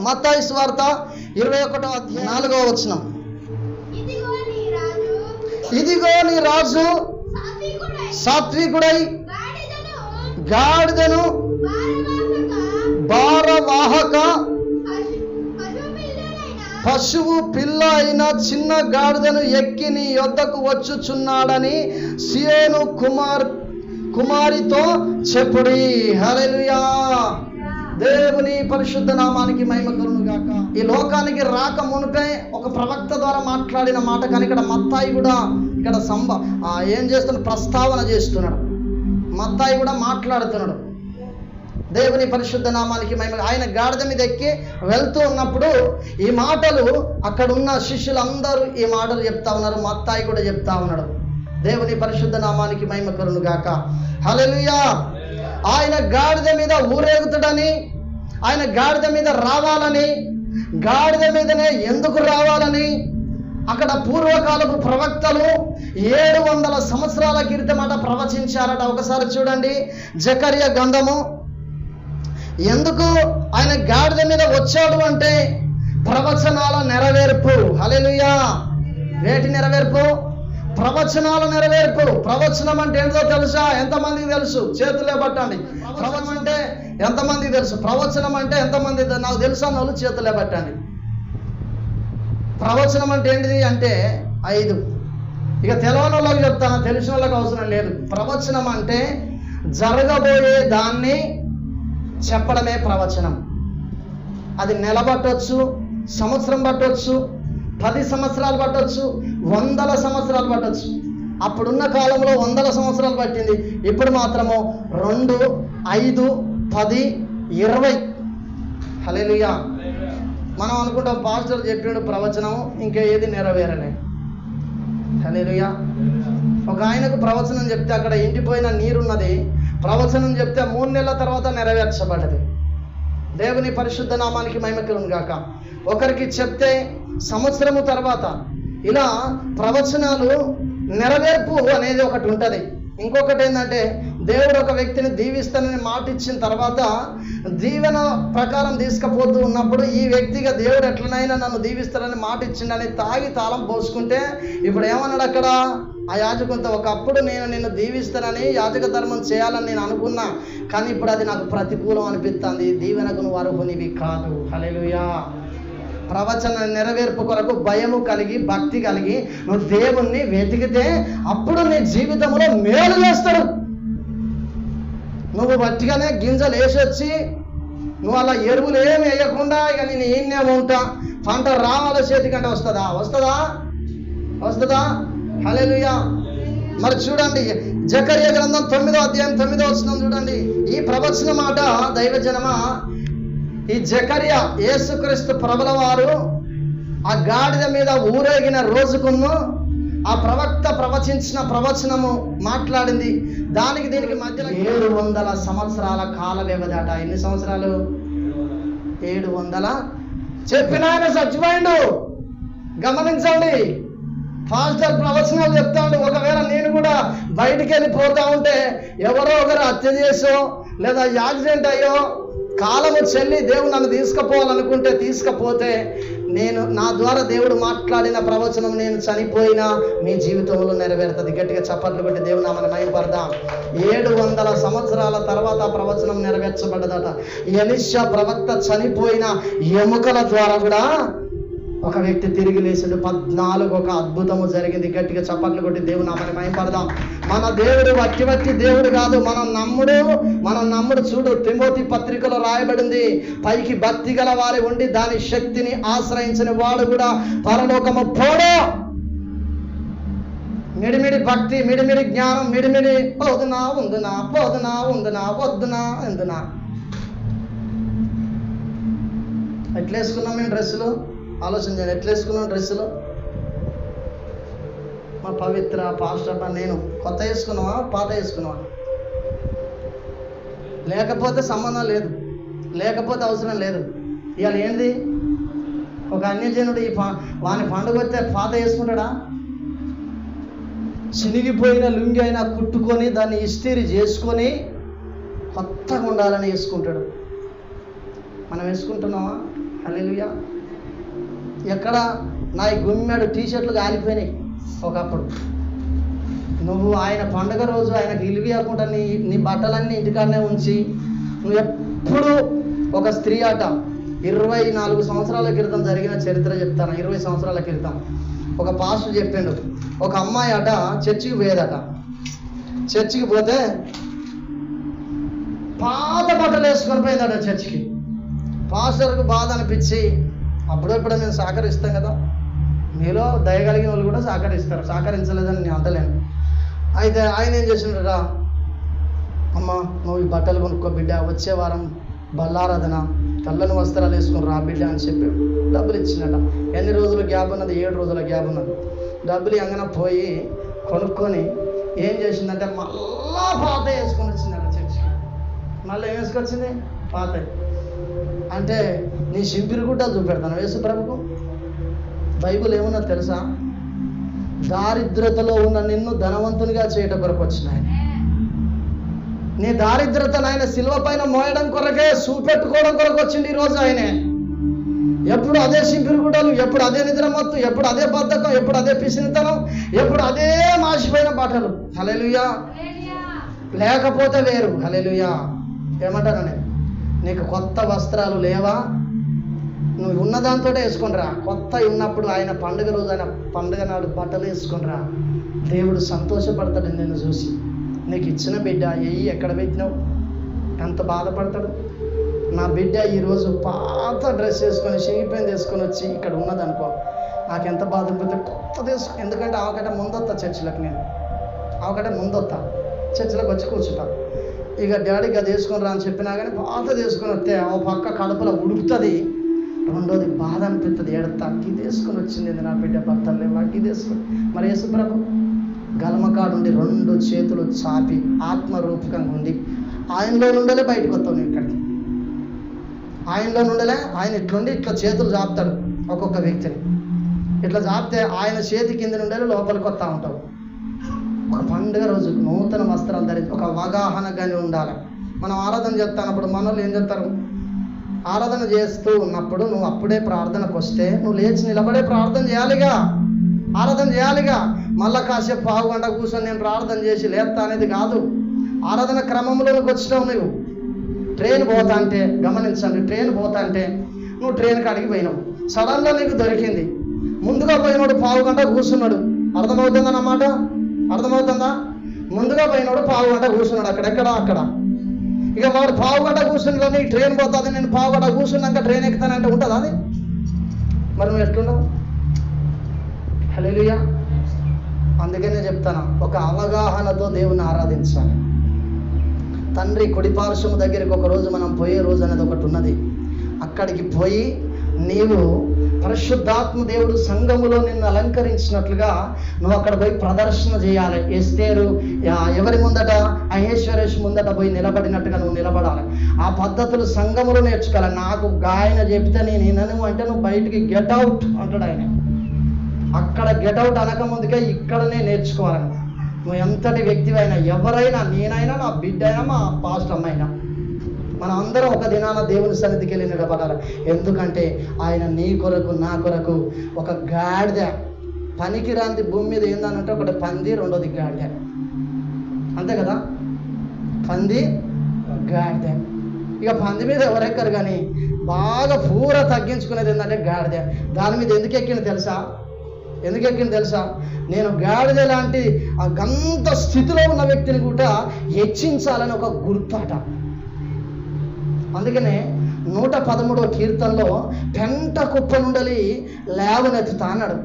మత్తయి సువార్త 21వ అధ్యాయం 4వ వచనం. ఇదిగో నీ రాజు సాత్వికుడై గాడిదను భారవాహక పశువు పిల్ల అయిన చిన్న గాడిదను ఎక్కి నీ యొద్దకు వచ్చుచున్నాడని సియోను కుమారితో చెప్పుడి. హల్లెలూయా. దేవుని పరిశుద్ధ నామానికి మహిమ కలుగును గాక. ఈ లోకానికి రాక మునిపే ఒక ప్రవక్త ద్వారా మాట్లాడిన మాట, కానీ ఇక్కడ మత్తాయి కూడా ఇక్కడ ఏం చేస్తున్నాడు, ప్రస్తావన చేస్తున్నాడు. మత్తాయి కూడా మాట్లాడుతున్నాడు. దేవుని పరిశుద్ధ నామానికి మహిమ. ఆయన గాడిద మీద ఎక్కి వెళ్తూ ఉన్నప్పుడు ఈ మాటలు అక్కడ ఉన్న శిష్యులందరూ ఈ మాటలు చెప్తా ఉన్నారు. మత్తాయి కూడా చెప్తా ఉన్నాడు. దేవుని పరిశుద్ధ నామానికి మహిమ కలుగును గాక. హల్లెలూయా. ఆయన గాడిద మీద ఊరేగుతాడని, ఆయన గాడిద మీద రావాలని, గాడిద మీదనే ఎందుకు రావాలని అక్కడ పూర్వకాలపు ప్రవక్తలు 700 సంవత్సరాల క్రితమట ప్రవచించారట. ఒకసారి చూడండి, జకర్యా గ్రంథము. ఎందుకు ఆయన గాడిద మీద వచ్చాడు అంటే ప్రవచనాల నెరవేర్పు. హల్లెలూయా. వేటి నెరవేర్పు? ప్రవచనాల నెరవేర్పు. ప్రవచనం అంటే ఏంటో తెలుసా? ఎంతమందికి తెలుసు? చేతులే పట్టండి. ప్రవచనం అంటే ఎంతమందికి తెలుసు? ప్రవచనం అంటే ఎంతమంది నాకు తెలుసా? వాళ్ళు చేతులే పట్టండి. ప్రవచనం అంటే ఏంటిది అంటే 5. ఇక తెలవని వాళ్ళకి చెప్తాను, తెలిసిన వాళ్ళకి అవసరం లేదు. ప్రవచనం అంటే జరగబోయే దాన్ని చెప్పడమే ప్రవచనం. అది నెల పట్టవచ్చు, సంవత్సరం పట్టవచ్చు, 10 సంవత్సరాలు పట్టవచ్చు, 100 సంవత్సరాలు పట్టవచ్చు. అప్పుడున్న కాలంలో 100 సంవత్సరాలు పట్టింది. ఇప్పుడు మాత్రము 2, 5, 10, 20. హల్లెలూయా. మనం అనుకుంటాం పాస్టర్ చెప్పాడు ప్రవచనం, ఇంకా ఏది నెరవేరలే. హల్లెలూయా. ఒక ఆయనకు ప్రవచనం చెప్తే అక్కడ ఇంటిపోయిన నీరున్నది, ప్రవచనం చెప్తే 3 నెలల తర్వాత నెరవేర్చబడ్డది. దేవుని పరిశుద్ధ నామానికి మహిమ కలుగును గాక. ఒకరికి చెప్తే సంవత్సరము తర్వాత ఇలా ప్రవచనాలు నెరవేర్పు అనేది ఒకటి ఉంటుంది. ఇంకొకటి ఏంటంటే దేవుడు ఒక వ్యక్తిని దీవిస్తానని మాట ఇచ్చిన తర్వాత దీవెన ప్రకారం తీసుకుపోతూ ఉన్నప్పుడు ఈ వ్యక్తిగా దేవుడు ఎట్లనైనా నన్ను దీవిస్తానని మాట ఇచ్చిండని తాగి తాళం పోసుకుంటే ఇప్పుడు ఏమన్నాడు అక్కడ ఆ యాజకునితో, ఒకప్పుడు నేను నిన్ను దీవిస్తానని యాజక ధర్మం చేయాలని నేను అనుకున్నా, కానీ ఇప్పుడు అది నాకు ప్రతికూలం అనిపిస్తుంది, దీవెనకు నువ్వు అర్హునివి కాదు. హల్లెలూయా. ప్రవచన నెరవేర్పు కొరకు భయము కలిగి, భక్తి కలిగి నువ్వు దేవుణ్ణి వెతికితే అప్పుడు నీ జీవితంలో మేలు చేస్తాడు. నువ్వు వట్టిగానే గింజలు వేసొచ్చి నువ్వు అలా ఎరువులు ఏమి వేయకుండా ఇక నేను ఈయనే ఉంటా, పంట రావాల చేతికంటే వస్తుందా? హల్లెలూయా. మరి చూడండి, జకర్యా గ్రంథం 9వ అధ్యాయం 9వ వచనం చూడండి. ఈ ప్రవచన మాట దైవజనమా, ఈ జకర్యా యేసుక్రీస్తు ప్రభుల వారు ఆ గాడిద మీద ఊరేగిన రోజుకును ఆ ప్రవక్త ప్రవచించిన ప్రవచనము మాట్లాడింది దానికి దీనికి మధ్యలో 700 సంవత్సరాల కాల వ్యవధి అట. ఎన్ని సంవత్సరాలు? 700. చెప్పిన ఆయన చచ్చిపోయిండు. గమనించండి, పాస్టర్ ప్రవచనాలు చెప్తాడు. ఒకవేళ నేను కూడా బయటికి వెళ్ళిపోతా ఉంటే ఎవరో ఒకరు హత్య చేసో లేదా యాక్సిడెంట్ అయ్యో కాలము చెల్లి దేవుడు నన్ను తీసుకుపోవాలనుకుంటే తీసుకపోతే నా ద్వారా దేవుడు మాట్లాడిన ప్రవచనం నేను చనిపోయినా మీ జీవితంలో నెరవేరుతుంది. గట్టిగా చప్పట్లు కొట్టి దేవుని నామమున మహిమపడదాం. 700 సంవత్సరాల తర్వాత ప్రవచనం నెరవేర్చబడ్డదట. ఎలీషా ప్రవక్త చనిపోయిన ఎముకల ద్వారా కూడా ఒక వ్యక్తి తిరిగి లేచాడు. 14 ఒక అద్భుతము జరిగింది. గట్టిగా చప్పట్లు కొట్టి దేవుని నామమున మహిమపడదాం. మన దేవుడు వట్టి దేవుడు కాదు. మనం నమ్ముడు చూడు, తిమోతి పత్రికలో రాయబడింది, పైకి భక్తి గల వారి ఉండి దాని శక్తిని ఆశ్రయించిన వాడు కూడా పరలోకము పోడు. మిడిమిడి భక్తి, మిడిమిడి జ్ఞానం, మిడిమిడి పోదునా వద్దునా ఎందునా. ఎట్లేసుకున్నాం మేము డ్రెస్సులు? ఆలోచన చేయండి. ఎట్లేసుకున్నాం డ్రెస్సులు? మా పవిత్ర పాస్టర్ నేను కొత్త వేసుకున్నావా పాత వేసుకున్నావా? లేకపోతే సంబంధం లేదు, లేకపోతే అవసరం లేదు. ఇవాళ ఏంది? ఒక అన్యజనుడు వాని పండుగ వస్తే పాత వేసుకుంటాడా? చినిగిపోయిన లుంగి అయినా కుట్టుకొని దాన్ని ఇస్త్రీ చేసుకొని కొత్తగా ఉండాలని వేసుకుంటాడు. మనం వేసుకుంటున్నామా? హల్లెలూయా. ఎక్కడ నా గుమ్మెడు టీషర్ట్లు కాలిపోయినాయి ఒకప్పుడు. నువ్వు ఆయన పండుగ రోజు ఆయనకు ఇల్లు ఇవ్వకుండా నీ బట్టలన్నీ ఇంటికాడనే ఉంచి నువ్వు ఎప్పుడు ఒక స్త్రీ ఆట 24 సంవత్సరాల క్రితం జరిగిన చరిత్ర చెప్తాను. 20 సంవత్సరాల క్రితం ఒక పాస్టర్ చెప్పిండు, ఒక అమ్మాయి అట చర్చికి పోయేదట. చర్చికి పోతే పాత బట్టలు వేసుకొని పోయిందట చర్చికి. పాస్టర్కు బాధ అనిపించి, అప్పుడప్పుడు మేము సహకరిస్తాం కదా, మీలో దయగలిగిన వాళ్ళు కూడా సహకరిస్తారు, సహకరించలేదని నేను అంటలేను. అయితే ఆయన ఏం చేసిండ్రా, అమ్మ నువ్వు ఈ బట్టలు కొనుక్కో బిడ్డ, వచ్చే వారం బల్లారాధన, తెల్లని వస్త్రాలు వేసుకుని రా బిడ్డ అని చెప్పి డబ్బులు ఇచ్చినట. ఎన్ని రోజుల గ్యాప్ ఉన్నది? 7 రోజుల గ్యాప్ ఉన్నది. డబ్బులు ఎంగన పోయి కొనుక్కొని ఏం చేసిందంటే మళ్ళా పాత వేసుకొని వచ్చిందట చర్చికి. మళ్ళీ ఏం వేసుకొచ్చింది? పాత. అంటే నీ సింపిరి గుడ్డ చూపెడతాను యేసు ప్రభుకు. బైబిల్ ఏమన్నా తెలుసా? దారిద్రతలో ఉన్న నిన్ను ధనవంతునిగా చేయడం కొరకు వచ్చినాయి. నీ దారిద్రతను ఆయన శిలువ పైన మోయడం కొరకే, చూపెట్టుకోవడం కొరకు వచ్చింది ఈరోజు ఆయనే. ఎప్పుడు అదే సింపిరి గుడ్డలు, ఎప్పుడు అదే నిద్రమత్తు, ఎప్పుడు అదే బద్ధకం, ఎప్పుడు అదే పిసినితనం, ఎప్పుడు అదే మాసిపోయిన బట్టలు. హల్లెలూయా. లేకపోతే వేరు. హల్లెలూయా. ఏమంటాను నేను, నీకు కొత్త వస్త్రాలు లేవా? నువ్వు ఉన్నదాంతో వేసుకొని రా. కొత్త ఉన్నప్పుడు ఆయన పండుగ రోజు, ఆయన పండుగ నాడు బట్టలు వేసుకొని రా. దేవుడు సంతోషపడతాడు నిన్ను చూసి. నీకు ఇచ్చిన బిడ్డ ఎక్కడ పెట్టినావు? ఎంత బాధపడతాడు. నా బిడ్డ ఈరోజు పాత డ్రెస్ వేసుకొని షేప్ వేసుకొని వచ్చి ఇక్కడ ఉన్నదనుకో, నాకు ఎంత బాధ అనిపిస్తే కొత్త తీసుకు. ఎందుకంటే ఆవకంటే ముందొత్తా చర్చిలకు, నేను ఆవకంటే ముందొత్తా చర్చిలకు వచ్చి కూర్చుంటా. ఇక డాడీకి అది వేసుకొని రా అని చెప్పినా కానీ పాత తీసుకొని వస్తే ఆ పక్క కడుపులో ఉడుకుతుంది, రెండోది బాధ అనిపిస్తుంది, ఏడతా ఇది వేసుకొని వచ్చింది నా బిడ్డ బట్టలు లేవా, ఇది వేసుకొని. మరి యేసు ప్రభు గలమకాడుండి 2 చేతులు చాపి ఆత్మరూపకంగా ఉండి ఆయనలో నుండలే బయటకు వస్తావు. నువ్వు ఇక్కడికి ఆయనలో నుండలే, ఆయన ఇట్లుండి ఇట్లా చేతులు చాపుతాడు ఒక్కొక్క వ్యక్తిని. ఇట్లా చాపితే ఆయన చేతి కింద నుండే లోపలికి వస్తూ ఉంటావు. ఒక పండుగ రోజు నూతన వస్త్రాలు ధరించి ఒక అవగాహనగానే ఉండాలి. మనం ఆరాధన చేస్తున్నప్పుడు మనోళ్ళు ఏం చేస్తారు, ఆరాధన చేస్తూ ఉన్నప్పుడు నువ్వు అప్పుడే ప్రార్థనకు వస్తే నువ్వు లేచి నిలబడే ప్రార్థన చేయాలిగా, ఆరాధన చేయాలిగా. మళ్ళా కాసేపు పావుగంట కూర్చొని నేను ప్రార్థన చేసి లేస్తా అనేది కాదు. ఆరాధన క్రమంలోకి వచ్చినావు. నువ్వు ట్రైన్ పోతా అంటే గమనించండి, ట్రైన్ పోతా అంటే నువ్వు ట్రైన్ కాడికి పోయినావు, సడన్గా నీకు దొరికింది. ముందుగా పోయినోడు పావుగంట కూర్చున్నాడు. అర్థమవుతుందన్నమాట? అర్థమవుతుందా? ముందుగా పోయినోడు పావుగంట కూర్చున్నాడు అక్కడ. ఇక వాడు పావుగంట కూర్చుని ట్రైన్ పోతుంది, నేను పావుగంట కూర్చున్నాక ట్రైన్ ఎక్కుతానంటే ఉంటుందా అది? మరి నువ్వు ఎట్లున్నావు? హల్లెలూయా. అందుకనే చెప్తాను, ఒక అవగాహనతో దేవుని ఆరాధించాలి. తండ్రి కుడిపార్శ్వము దగ్గరికి ఒక రోజు మనం పోయే రోజు అనేది ఒకటి ఉన్నది. అక్కడికి పోయి నీవు పరిశుద్ధాత్మ దేవుడు సంఘములో నిన్ను అలంకరించినట్లుగా నువ్వు అక్కడ పోయి ప్రదర్శన చేయాలి. ఎస్తేరు ఎవరి ముందట, అహేశ్వరేష్ ముందట పోయి నిలబడినట్టుగా నువ్వు నిలబడాలి. ఆ పద్ధతులు సంఘములో నేర్చుకోవాలి. నాకు ఆయన చెప్తే నేను వినను అంటే నువ్వు బయటికి గెట్ అవుట్ అంటాడు ఆయన. అక్కడ గెట్ అవుట్ అనక ముందుకే ఇక్కడనే నేర్చుకోవాలి. నువ్వు ఎంతటి వ్యక్తివైనా, ఎవరైనా, నేనైనా, నా బిడ్డ అయినా, మా పాస్టర్ అమ్మైనా, మనం అందరం ఒక దినాన దేవుని సన్నిధికి వెళ్ళి నిలబడాలి. ఎందుకంటే ఆయన నీ కొరకు నా కొరకు ఒక గాడిద, పనికిరాంది భూమి మీద ఏందనంటే ఒకటి పంది, రెండోది గాడిద. అంతే కదా, పంది గాడిద. ఇక పంది మీద ఎవరెక్కరు కానీ బాగా పూర తగ్గించుకునేది ఏంటంటే గాడిద. దాని మీద ఎందుకు ఎక్కింది తెలుసా? నేను గాడిద లాంటి ఆ గంత స్థితిలో ఉన్న వ్యక్తిని కూడా హెచ్చించాలని ఒక గుర్తాట. అందుకనే 113వ కీర్తనలో పెంట కుప్ప నుండలి లేవనెత్తుతా అన్నాడు.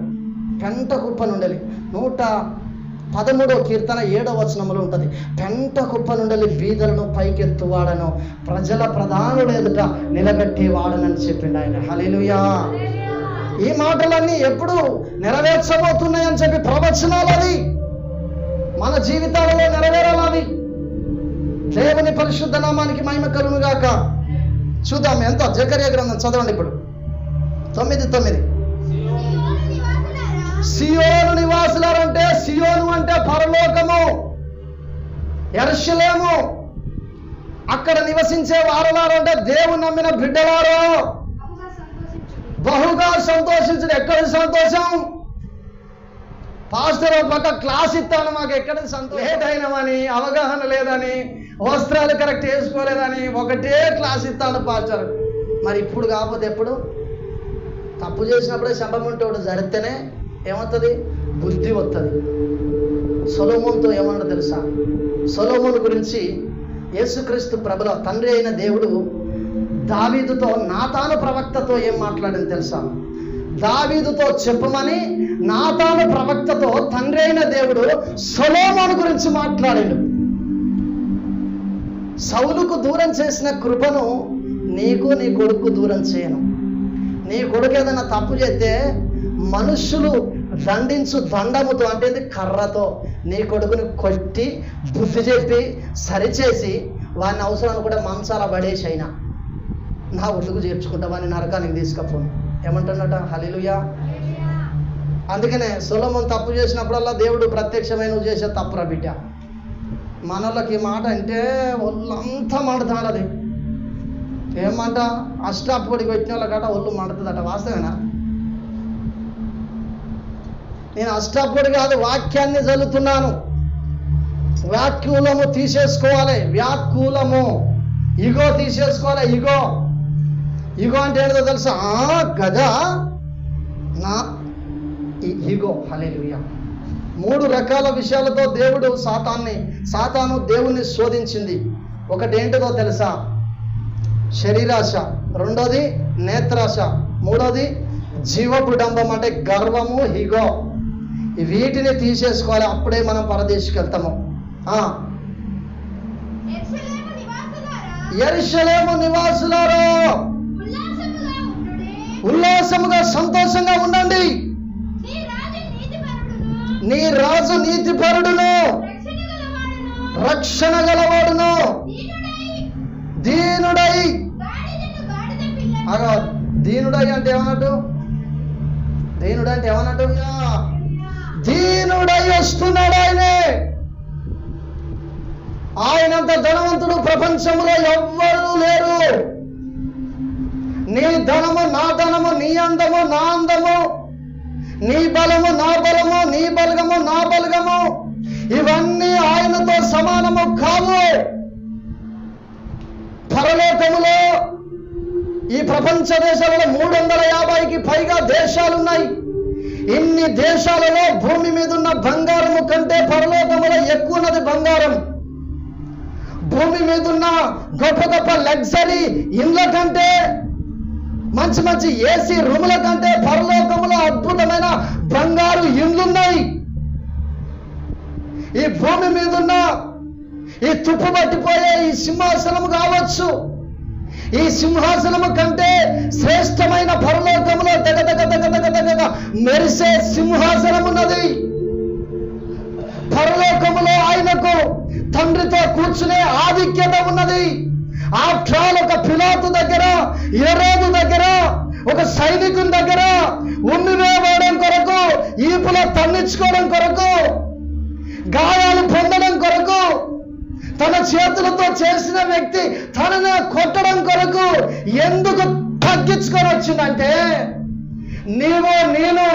పెంట కుప్ప నుండలి 113వ కీర్తన 7వ వచనంలో ఉంటుంది. పెంట కుప్ప నుండలి బీదలను పైకెత్తువాడను, ప్రజల ప్రధానుడు ఎదుట నిలబెట్టేవాడనని చెప్పిండు ఆయన. హల్లెలూయా. ఈ మాటలన్నీ ఎప్పుడు నెరవేర్చబోతున్నాయని చెప్పి ప్రవచనాలు అవి మన జీవితాలలో నెరవేరాలి. దేవుని పరిశుద్ధ నామానికి మహిమ కలుగును గాక. చూద్దాం ఎంత. జకర్యా గ్రంథం చదవండి ఇప్పుడు 9:9. సియోను నివాసులారంటే, సియోను అంటే పరలోకము, యెరూషలేము. అక్కడ నివసించే వారలారంటే దేవుని నమ్మిన బిడ్డలారు. బహుగా సంతోషించడు. ఎక్కడ సంతోషం? పాస్టర్ ఒక పక్క క్లాస్ ఇస్తాను, మాకు ఎక్కడ సంతోషం? లేట్ అయినామని, అవగాహన లేదని, వస్త్రాలు కరెక్ట్ వేసుకోలేదని ఒకటే క్లాస్ ఇస్తాను పాస్టర్. మరి ఇప్పుడు కాకపోతే ఎప్పుడు? తప్పు చేసినప్పుడే శంపముంటోడు జరిగితేనే ఏమవుతుంది? బుద్ధి వస్తుంది. సొలొమోనుతో ఏమన్నా తెలుసా? సొలొమోను గురించి యేసుక్రీస్తు ప్రభుల తండ్రి అయిన దేవుడు దావీదుతో నాతాను ప్రవక్తతో ఏం మాట్లాడింది తెలుసా? దావీదుతో చెప్పమని నాతాను ప్రవక్తతో తండ్రి అయిన దేవుడు సొలొమోను గురించి మాట్లాడాడు. సౌలుకు దూరం చేసిన కృపను నీకు నీ కొడుకు దూరం చేయను. నీ కొడుకు ఏదైనా తప్పు చేస్తే మనుషులు దండించు దండముతో, అంటే కర్రతో నీ కొడుకుని కొట్టి బుద్ధి చెప్పి సరిచేసి వాడిని అవసరాన్ని కూడా మంచాల పడేసి అయినా నా ఒళ్ళుకు చేర్చుకుంటా వాడిని నరకానికి తీసుకపోను ఏమంటున్నట? హల్లెలూయా. అందుకనే సొలొమోను తప్పు చేసినప్పుడల్లా దేవుడు ప్రత్యక్షమైన నువ్వు చేసే తప్పురా బిడ్డ. మనోళ్ళకి మాట అంటే ఒళ్ళంతా మండుతాడు. అది ఏమంట? అష్టాపుడికి పెట్టిన వాళ్ళకట ఒళ్ళు మండుతుందట. వాస్తవేనా? నేను అష్టాపుడి కాదు, వాక్యాన్ని చదువుతున్నాను. వ్యాకులము తీసేసుకోవాలి. వ్యాకులము ఇగో తీసేసుకోవాలి. ఇగో ఇగో అంటే ఏంటో తెలుసా? గదా నా ఇగో. హల్లెలూయా. 3 రకాల విషయాలతో దేవుడు సాతాను దేవుణ్ణి శోధించింది. ఒకటి ఏంటిదో తెలుసా? శరీరాశ, రెండోది నేత్రాశ, మూడోది జీవపుడంబం అంటే గర్వము, హిగో. వీటిని తీసేసుకోవాలి, అప్పుడే మనం పరదేశికి వెళ్తాము. యెరూషలేము నివాసులారా ఉల్లాసముగా సంతోషంగా ఉండండి. నీ రాజు నీతిపరుడును రక్షణ గలవాడును దీనుడై. దీనుడై అంటే ఏమన్నట్టు? దీనుడు అంటే ఏమన్నట్టు? దీనుడై వస్తున్నాడు ఆయనే. ఆయనంత ధనవంతుడు ప్రపంచంలో ఎవ్వరూ లేరు. నీ ధనము నా ధనము, నీ అందము నా అందము, నీ బలము నా బలము, నీ బలగము నా బలగము, ఇవన్నీ ఆయనతో సమానము కావు. పరలోకములో ఈ ప్రపంచ దేశాలలో 350కి పైగా దేశాలున్నాయి. ఇన్ని దేశాలలో భూమి మీద ఉన్న బంగారము కంటే పరలోకములో ఎక్కువ ఉన్నది బంగారం. భూమి మీద ఉన్న గొప్ప గొప్ప లగ్జరీ ఇండ్ల కంటే, మంచి మంచి ఏసీ రూముల కంటే పరలోకములో అద్భుతమైన బంగారు ఇండ్లున్నాయి. ఈ భూమి మీద ఉన్న ఈ తుప్పు పట్టిపోయే ఈ సింహాసనము కావచ్చు, ఈ సింహాసనము కంటే శ్రేష్టమైన పరలోకములో దగదగ మెరిసే సింహాసనం ఉన్నది. పరలోకములో ఆయనకు తండ్రితో కూర్చునే ఆధిక్యత ఉన్నది. ఆఫ్టర్ ఆల్ ఒక పిలాతు దగ్గర, హెరోదు దగ్గర, ఒక సైనికుని దగ్గర ఉమ్మివేయడం కొరకు, ఈపులో తన్నించుకోవడం కొరకు, గాయాలు పొందడం కొరకు, తన చేతులతో చేసిన వ్యక్తి తనను కొట్టడం కొరకు ఎందుకు తగ్గించుకొని వచ్చిందంటే, నేను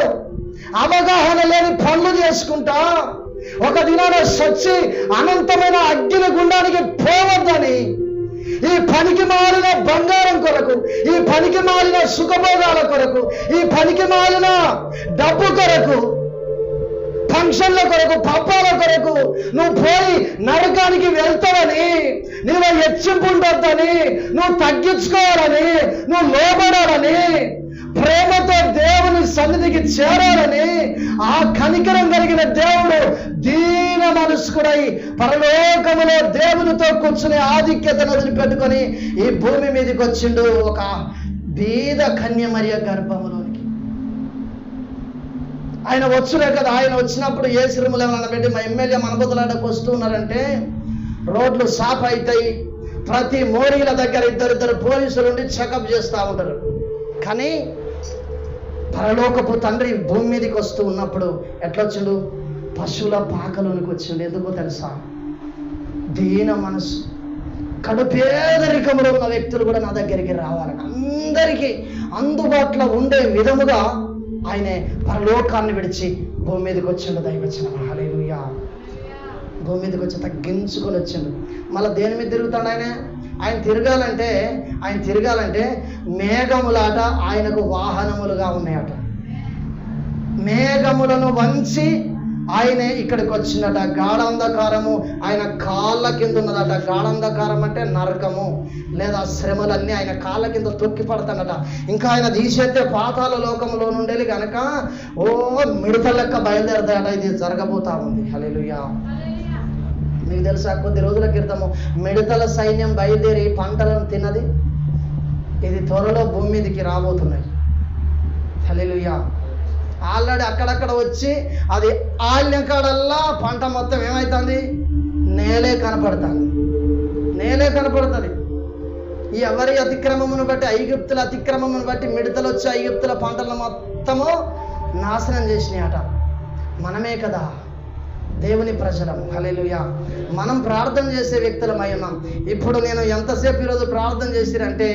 అవగాహన లేని పనులు చేసుకుంటా ఒక దినాన సచ్చి అనంతమైన అగ్ని గుండానికి పోవద్దని, ఈ పనికి మాలిన బంగారం కొరకు, ఈ పనికి మాలిన సుఖభోగాల కొరకు, ఈ పనికి మాలిన డబ్బు కొరకు, ఫంక్షన్ల కొరకు, పబ్బాల కొరకు నువ్వు పోయి నరకానికి వెళ్తావని, నువ్వు హెచ్చింపు ఉండొద్దని, నువ్వు తగ్గించుకోవాలని, నువ్వు లోబడాలని, ప్రేమతో దేవుని సన్నిధికి చేరాలని ఆ కనికరం కలిగిన దేవుడు దీన మనస్కుడై పరలోకములో దేవునితో కూర్చునే ఆధిక్యతను వదిలిపెట్టుకొని ఈ భూమి మీదకి వచ్చిండు, ఒక బీద కన్యమరియ గర్భములోనికి. ఆయన వచ్చులే కదా, ఆయన వచ్చినప్పుడు ఏ సిరుములు ఏమన్నా పెట్టి మా ఎమ్మెల్యే మనబుద్ధలాడకు వస్తూ ఉన్నారంటే రోడ్లు సాఫ్ అవుతాయి, ప్రతి మోరీల దగ్గర ఇద్దరిద్దరు పోలీసులు ఉండి చెకప్ చేస్తూ ఉంటారు. కానీ పరలోకపు తండ్రి భూమి మీదకి వస్తూ ఉన్నప్పుడు ఎట్లొచ్చిండు? పశువుల పాకలోనికి వచ్చిండు. ఎందుకో తెలుసా? దీన మనసు. కడుపేదరికంలో ఉన్న వ్యక్తులు కూడా నా దగ్గరికి రావాలని అందరికీ అందుబాటులో ఉండే విధముగా ఆయనే పరలోకాన్ని విడిచి భూమి మీదకి వచ్చిండు. దైవచనం హల్లెలూయా. భూమి మీదకి వచ్చి తగ్గించుకొని వచ్చిండు. మళ్ళీ దేని మీద తిరుగుతాడు ఆయన తిరగాలంటే మేఘములాట ఆయనకు వాహనములుగా ఉన్నాయట. మేఘములను వంచి ఆయనే ఇక్కడికి వచ్చిందట. గాఢాంధకారము ఆయన కాళ్ళ కింద ఉన్నదట. గాఢాంధకారం అంటే నరకము లేదా శ్రమలన్నీ ఆయన కాళ్ళ కింద తొక్కి పడతాడట. ఇంకా ఆయన తీసేస్తే పాతాళ లోకంలో నుండి కనుక మిడత లెక్క బయలుదేరతాడట. ఇది జరగబోతా ఉంది. హల్లెలూయా. మీకు తెలుసా, కొద్ది రోజుల క్రితము మిడతల సైన్యం బయలుదేరి పంటలను తిన్నది. ఇది త్వరలో భూమి మీదకి రాబోతున్నాయి. హల్లెలూయా. ఆల్రెడీ అక్కడక్కడ వచ్చి అది ఆళ్ళెం కాడల్లా పంట మొత్తం ఏమవుతుంది, నేలే కనపడుతుంది. ఈ ఎవరి అతిక్రమమును బట్టి, ఐగుప్తుల అతిక్రమమును బట్టి మిడతలు వచ్చి ఐగుప్తుల పంటలను మొత్తము నాశనం చేసినాయట. మనమే కదా దేవుని ప్రజలం. హల్లెలూయా. మనం ప్రార్థన చేసే వ్యక్తులమై ఉన్నాం. ఇప్పుడు నేను ఎంతసేపు ఈరోజు ప్రార్థన చేసిరంటే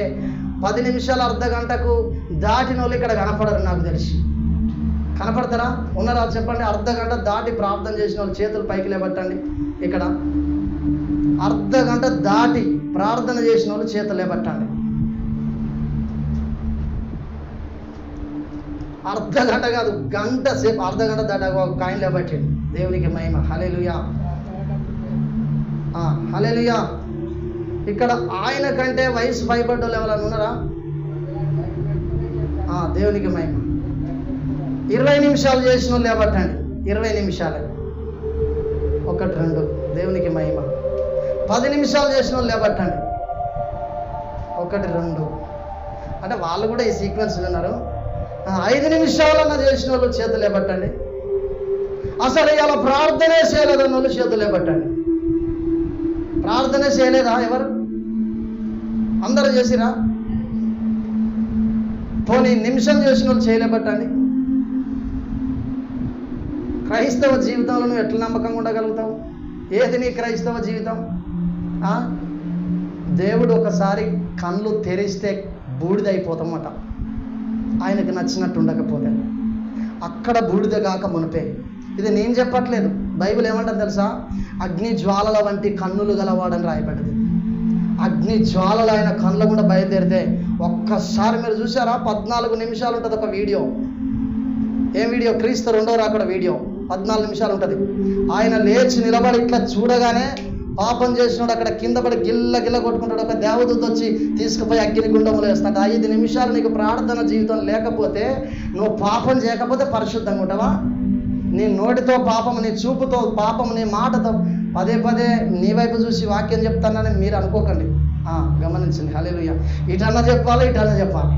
10 నిమిషాలు అర్ధ గంటకు దాటిన వాళ్ళు ఇక్కడ కనపడరు. నాకు తెలిసి కనపడతారా? ఉన్నారా? చెప్పండి. అర్ధ గంట దాటి ప్రార్థన చేసిన వాళ్ళు చేతులు పైకి లేబట్టండి. ఇక్కడ అర్ధ గంట దాటి ప్రార్థన చేసిన వాళ్ళు చేతులు లేబట్టండి. అర్ధ గంట కాదు, గంట సేపు, అర్ధ గంట దాటి ఒక కాయిన్ లేబట్టండి. దేవునికి మహిమ. హల్లెలూయా. హల్లెలూయా. ఇక్కడ ఆయన కంటే వయసు భయపడ్డోళ్ళు ఎవరైనా ఉన్నారా? దేవునికి మహిమ. 20 నిమిషాలు చేసిన వాళ్ళు లేబట్టండి. 20 నిమిషాలు. 1 2. దేవునికి మహిమ. 10 నిమిషాలు చేసిన వాళ్ళు లేబట్టండి. 1 2. అంటే వాళ్ళు కూడా ఈ సీక్వెన్స్లో ఉన్నారు. 5 నిమిషాలన్నా చేసిన వాళ్ళు చేతులు లేబట్టండి. అసలు ఇలా ప్రార్థనే చేయలేదన్న వాళ్ళు చేతులు లేబట్టండి. ప్రార్థనే చేయలేదా ఎవరు? అందరూ చేసిరా? పోనీ నిమిషం చేసిన వాళ్ళు చేయలేబట్టండి. క్రైస్తవ జీవితంలో నువ్వు ఎట్లా నమ్మకంగా ఉండగలుగుతావు? ఏది నీ క్రైస్తవ జీవితం? దేవుడు ఒకసారి కళ్ళు తెరిస్తే బూడిదైపోతామట. ఆయనకు నచ్చినట్టు ఉండకపోతే అక్కడ బూడిద కాక మునిపే. ఇది నేను చెప్పట్లేదు, బైబిల్ ఏమంటుంది తెలుసా? అగ్ని జ్వాలల వంటి కన్నులు గలవాడని రాయబడ్డది. అగ్ని జ్వాలలు ఆయన కళ్ళు కూడా బయలుదేరితే ఒక్కసారి మీరు చూసారా? 14 నిమిషాలు ఉంటుంది ఒక వీడియో. ఏం వీడియో? క్రీస్తు 2వ రాకడ వీడియో. 14 నిమిషాలు ఉంటుంది. ఆయన లేచి నిలబడి ఇట్లా చూడగానే పాపం చేసినాడు అక్కడ కింద పడి గిల్ల గిల్ల కొట్టుకుంటాడు. ఒక దేవదూత వచ్చి తీసుకుపోయి అగ్ని గుండంలో వేస్తాడు. 5 నిమిషాలు నీకు ప్రార్థన జీవితం లేకపోతే, నువ్వు పాపం చేయకపోతే పరిశుద్ధంగా ఉంటావా? నీ నోటితో పాపం, నీ చూపుతో పాపం, నీ మాటతో పదే నీ వైపు చూసి వాక్యం చెప్తానని మీరు అనుకోకండి. గమనించండి. హల్లెలూయా. ఇటన్నా చెప్పాలి, ఇటన్నా చెప్పాలి.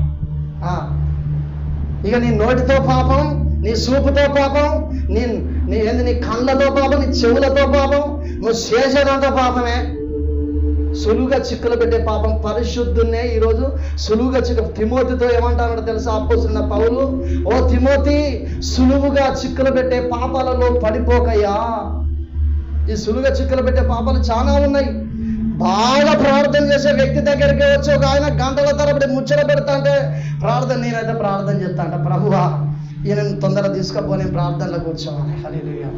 ఇక నీ నోటితో పాపం, నీ చూపుతో పాపం, నీ కళ్ళతో పాపం, నీ చెవులతో పాపం, నువ్వు చేసేదంతా పాపమే. సులువుగా చిక్కులు పెట్టే పాపం. పరిశుద్ధున్నే ఈరోజు సులువుగా తిమోతితో ఏమంటారో తెలుసా? అపోస్తలుడైన పౌలు, ఓ తిమోతి, సులువుగా చిక్కులు పెట్టే పాపాలలో పడిపోకయ్యా. ఈ సులువుగా చిక్కులు పెట్టే పాపాలు చాలా ఉన్నాయి. బాగా ప్రార్థన చేసే వ్యక్తి దగ్గరికి వచ్చి ఒక ఆయన గంటల తరబడి ముచ్చట పెడతా అంటే నేనైతే ప్రార్థన చేస్తా అంట, ప్రభువా ఈయనను తొందరగా తీసుకపో, నేను ప్రార్థనలో కూర్చోవాలి. హల్లెలూయా.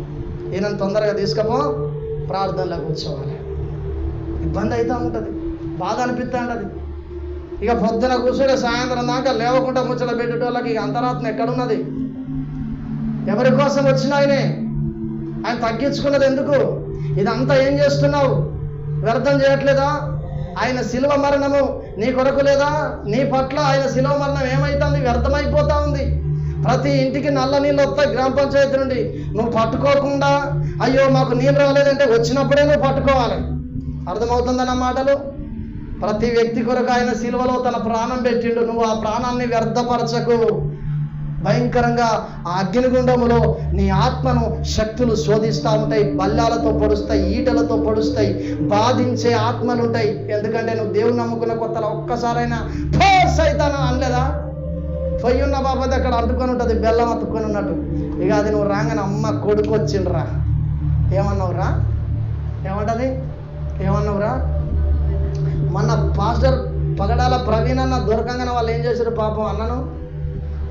ఈయనను తొందరగా తీసుకపో, ప్రార్థనలో కూర్చోవాలి. ఇబ్బంది అవుతూ ఉంటుంది, బాధ అనిపిస్తూ ఉంటుంది. ఇక పొద్దున కూర్చొని సాయంత్రం దాకా లేవకుండా ముచ్చట పెట్టేటోళ్ళకి ఇక అంతరాత్మ ఎక్కడున్నది? ఎవరి కోసం వచ్చిన ఆయన తగ్గించుకున్నది ఎందుకు? ఇదంతా ఏం చేస్తున్నావు? వ్యర్థం చేయట్లేదా? ఆయన శిలువ మరణము నీ కొరకు లేదా? నీ పట్ల ఆయన శిలువ మరణం ఏమవుతుంది? వ్యర్థమైపోతా ఉంది. ప్రతి ఇంటికి నల్ల నీళ్ళు వస్తాయి గ్రామ పంచాయతీ నుండి. నువ్వు పట్టుకోకుండా, అయ్యో మాకు నీళ్ళు రాలేదంటే వచ్చినప్పుడే నువ్వు పట్టుకోవాలి. అర్థమవుతుందన్న మాటలు? ప్రతి వ్యక్తి కొరకు ఆయన శిలువలో తన ప్రాణం పెట్టిండు. నువ్వు ఆ ప్రాణాన్ని వ్యర్థపరచకు. భయంకరంగా ఆ అగ్నిగుండములో నీ ఆత్మను శక్తులు శోధిస్తూ ఉంటాయి. బల్లాలతో పొడుస్తాయి, ఈటలతో పొడుస్తాయి, బాధించే ఆత్మలు ఉంటాయి. ఎందుకంటే నువ్వు దేవుని నమ్ముకున్న కొత్తలో ఒక్కసారైనా సైతాను అనలేదా? పొయ్యి ఉన్న బాబాది అక్కడ అంటుకొని ఉంటుంది, బెల్లం అతుక్కొని ఉన్నట్టు. ఇక అది నువ్వు రాగానే అమ్మ కొడుకు వచ్చిండ్రా ఏమన్నావురా? ఏమంటది? ఏమన్నావురా? మొన్న పాస్టర్ పగడాల ప్రవీణ్ అన్న దొరకంగానే వాళ్ళు ఏం చేశారు పాపం అన్నను.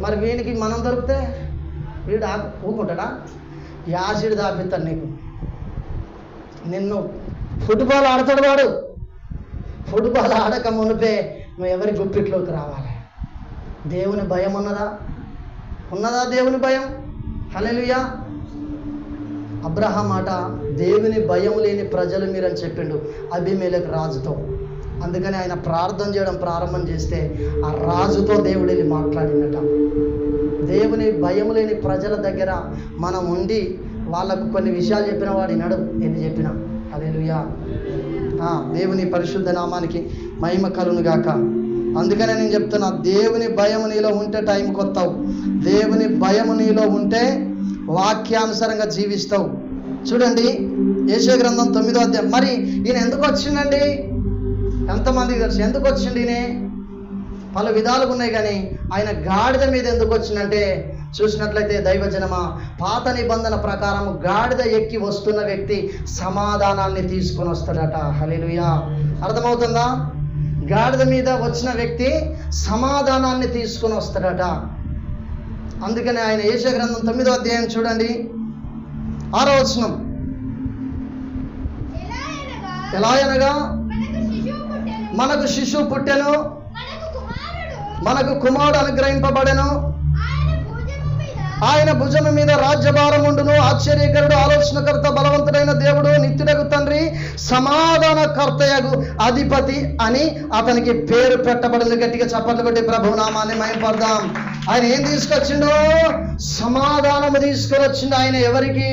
మరి వీనికి మనం దొరికితే వీడు ఊకుంటాడా? యాసిడ్ దాపిస్తాడు నీకు. నిన్ను ఫుట్బాల్ ఆడతాడు వాడు. ఫుట్బాల్ ఆడక మునిపే నువ్వు ఎవరి గుప్పిట్లోకి రావాలి. దేవుని భయం ఉన్నదా దేవుని భయం? హల్లెలూయా. అబ్రహాం మాట, దేవుని భయం లేని ప్రజలు మీరని చెప్పిండు అబీమెలెకు రాజుతో. అందుకని ఆయన ప్రార్థన చేయడం ప్రారంభం చేస్తే ఆ రాజుతో దేవుడు వెళ్ళి మాట్లాడినట. దేవుని భయం లేని ప్రజల దగ్గర మనం ఉండి వాళ్ళకు కొన్ని విషయాలు చెప్పిన వాడు వినడు, ఎన్ని చెప్పినా. హల్లెలూయా. దేవుని పరిశుద్ధ నామానికి మహిమ కలుగును గాక. అందుకనే నేను చెప్తున్నా, దేవుని భయం నీలో ఉంటే టైంకి వస్తావు. దేవుని భయం నీలో ఉంటే వాక్యానుసారంగా జీవిస్తావు. చూడండి యెషయా గ్రంథం 9వ అధ్యాయం. మరి ఈయన ఎందుకు వచ్చిండండి? ఎంతమందికి తెలుసు ఎందుకు వచ్చిండు? ఈయన పలు విధాలుగా ఉన్నాయి, కానీ ఆయన గాడిద మీద ఎందుకు వచ్చిందంటే, చూసినట్లయితే దైవజనమా, పాత నిబంధన ప్రకారం గాడిద ఎక్కి వస్తున్న వ్యక్తి సమాధానాన్ని తీసుకొని వస్తాడట. హల్లెలూయా. అర్థమవుతుందా? గాడిద మీద వచ్చిన వ్యక్తి సమాధానాన్ని తీసుకొని వస్తాడట. అందుకని ఆయన యెషయా గ్రంథం 9వ అధ్యాయం చూడండి 6వ వచనం. ఎలా అనగా మనకు శిశువు పుట్టెను, మనకు కుమారుడు అనుగ్రహింపబడెను, ఆయన భుజము మీద రాజ్యభారం ఉండును. ఆశ్చర్యకరుడు, ఆలోచనకర్త, బలవంతుడైన దేవుడు, నిత్యుడగు తండ్రి, సమాధానకర్తయగు అధిపతి అని అతనికి పేరు పెట్టబడింది. గట్టిగా చప్పట్లు కొట్టి ప్రభు నామాన్ని మహిమపడదాం. ఆయన ఏం తీసుకొచ్చిండో? సమాధానము తీసుకొని వచ్చిండు. ఆయన ఎవరికి?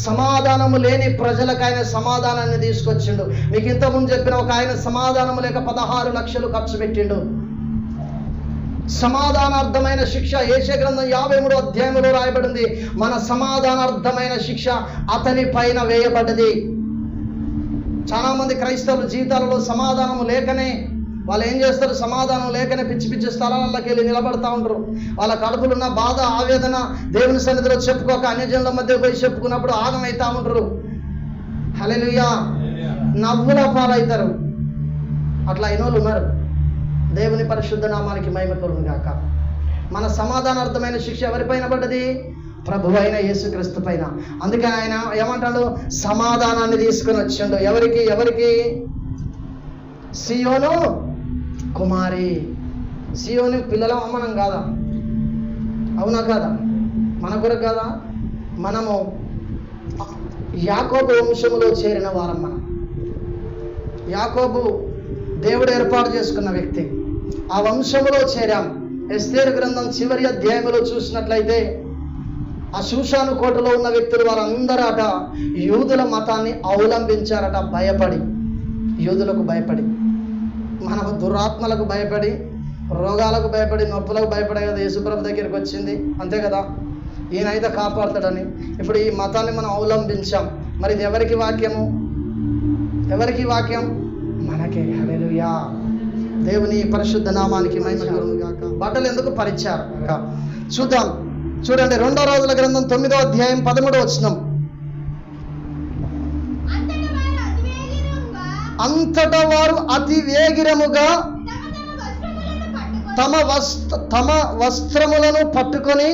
సమాధానము లేని ప్రజలకు ఆయన సమాధానాన్ని తీసుకొచ్చిండు. మీకు ఇంతకుముందు చెప్పిన ఒక ఆయన సమాధానము లేక 16 లక్షలు ఖర్చు పెట్టిండు. సమాధానార్థమైన శిక్ష యెషయా గ్రంథం 53వ అధ్యాయంలో రాయబడింది. మన సమాధానార్థమైన శిక్ష అతని పైన వేయబడ్డది. చాలా మంది క్రైస్తవుల జీవితాలలో సమాధానం లేకనే వాళ్ళు ఏం చేస్తారు? సమాధానం లేకనే పిచ్చి పిచ్చి స్థలాలకి వెళ్ళి నిలబడతా ఉంటారు. వాళ్ళ కడుపులున్న బాధ, ఆవేదన దేవుని సన్నిధిలో చెప్పుకోక అన్యజనుల మధ్య పోయి చెప్పుకున్నప్పుడు ఆగమవుతా ఉంటారు. హల్లెలూయా. నవ్వుల పాలవుతారు. అట్లా అయిన వాళ్ళు ఉన్నారు. దేవుని పరిశుద్ధ నామానికి మహిమ కలుగును గాక. మన సమాధానార్థమైన శిక్ష ఎవరిపైన పడ్డది? ప్రభు అయిన యేసుక్రీస్తు పైన. అందుకని ఆయన ఏమంటాడు? సమాధానాన్ని తీసుకొని వచ్చిండు. ఎవరికి? సియోను కుమారి. సియోను పిల్లల మనం కాదా? అవునా కాదా? మన కొరకు కాదా? మనము యాకోబు వంశములో చేరిన వారం. మనం యాకోబు దేవుడు ఏర్పాటు చేసుకున్న వ్యక్తి. ఆ వంశములో చేరాం. ఎస్తేరు గ్రంథం చివరి అధ్యాయంలో చూసినట్లయితే ఆ షూషాను కోటలో ఉన్న వ్యక్తులు వారందరట యూదుల మతాన్ని అవలంబించారట. భయపడి, యూదులకు భయపడి, మన దురాత్మలకు భయపడి, రోగాలకు భయపడి, నొప్పులకు భయపడే కదా యేసుప్రభు దగ్గరికి వచ్చింది. అంతే కదా? ఈయనైతే కాపాడతాడని. ఇప్పుడు ఈ మతాన్ని మనం అవలంబించాం. మరి ఇది ఎవరికి వాక్యము? ఎవరికి వాక్యం? మనకే. హల్లెలూయా. దేవుని పరిశుద్ధ నామానికి మహిమ కలుగును గాక. బట్టలు ఎందుకు పరిచారు? చూద్దాం. చూడండి 2వ రాజుల గ్రంథం 9వ అధ్యాయం 13వ వచనం. అంతటా వారు అతి వేగిరముగా తమ వస్త్రములను పట్టుకొని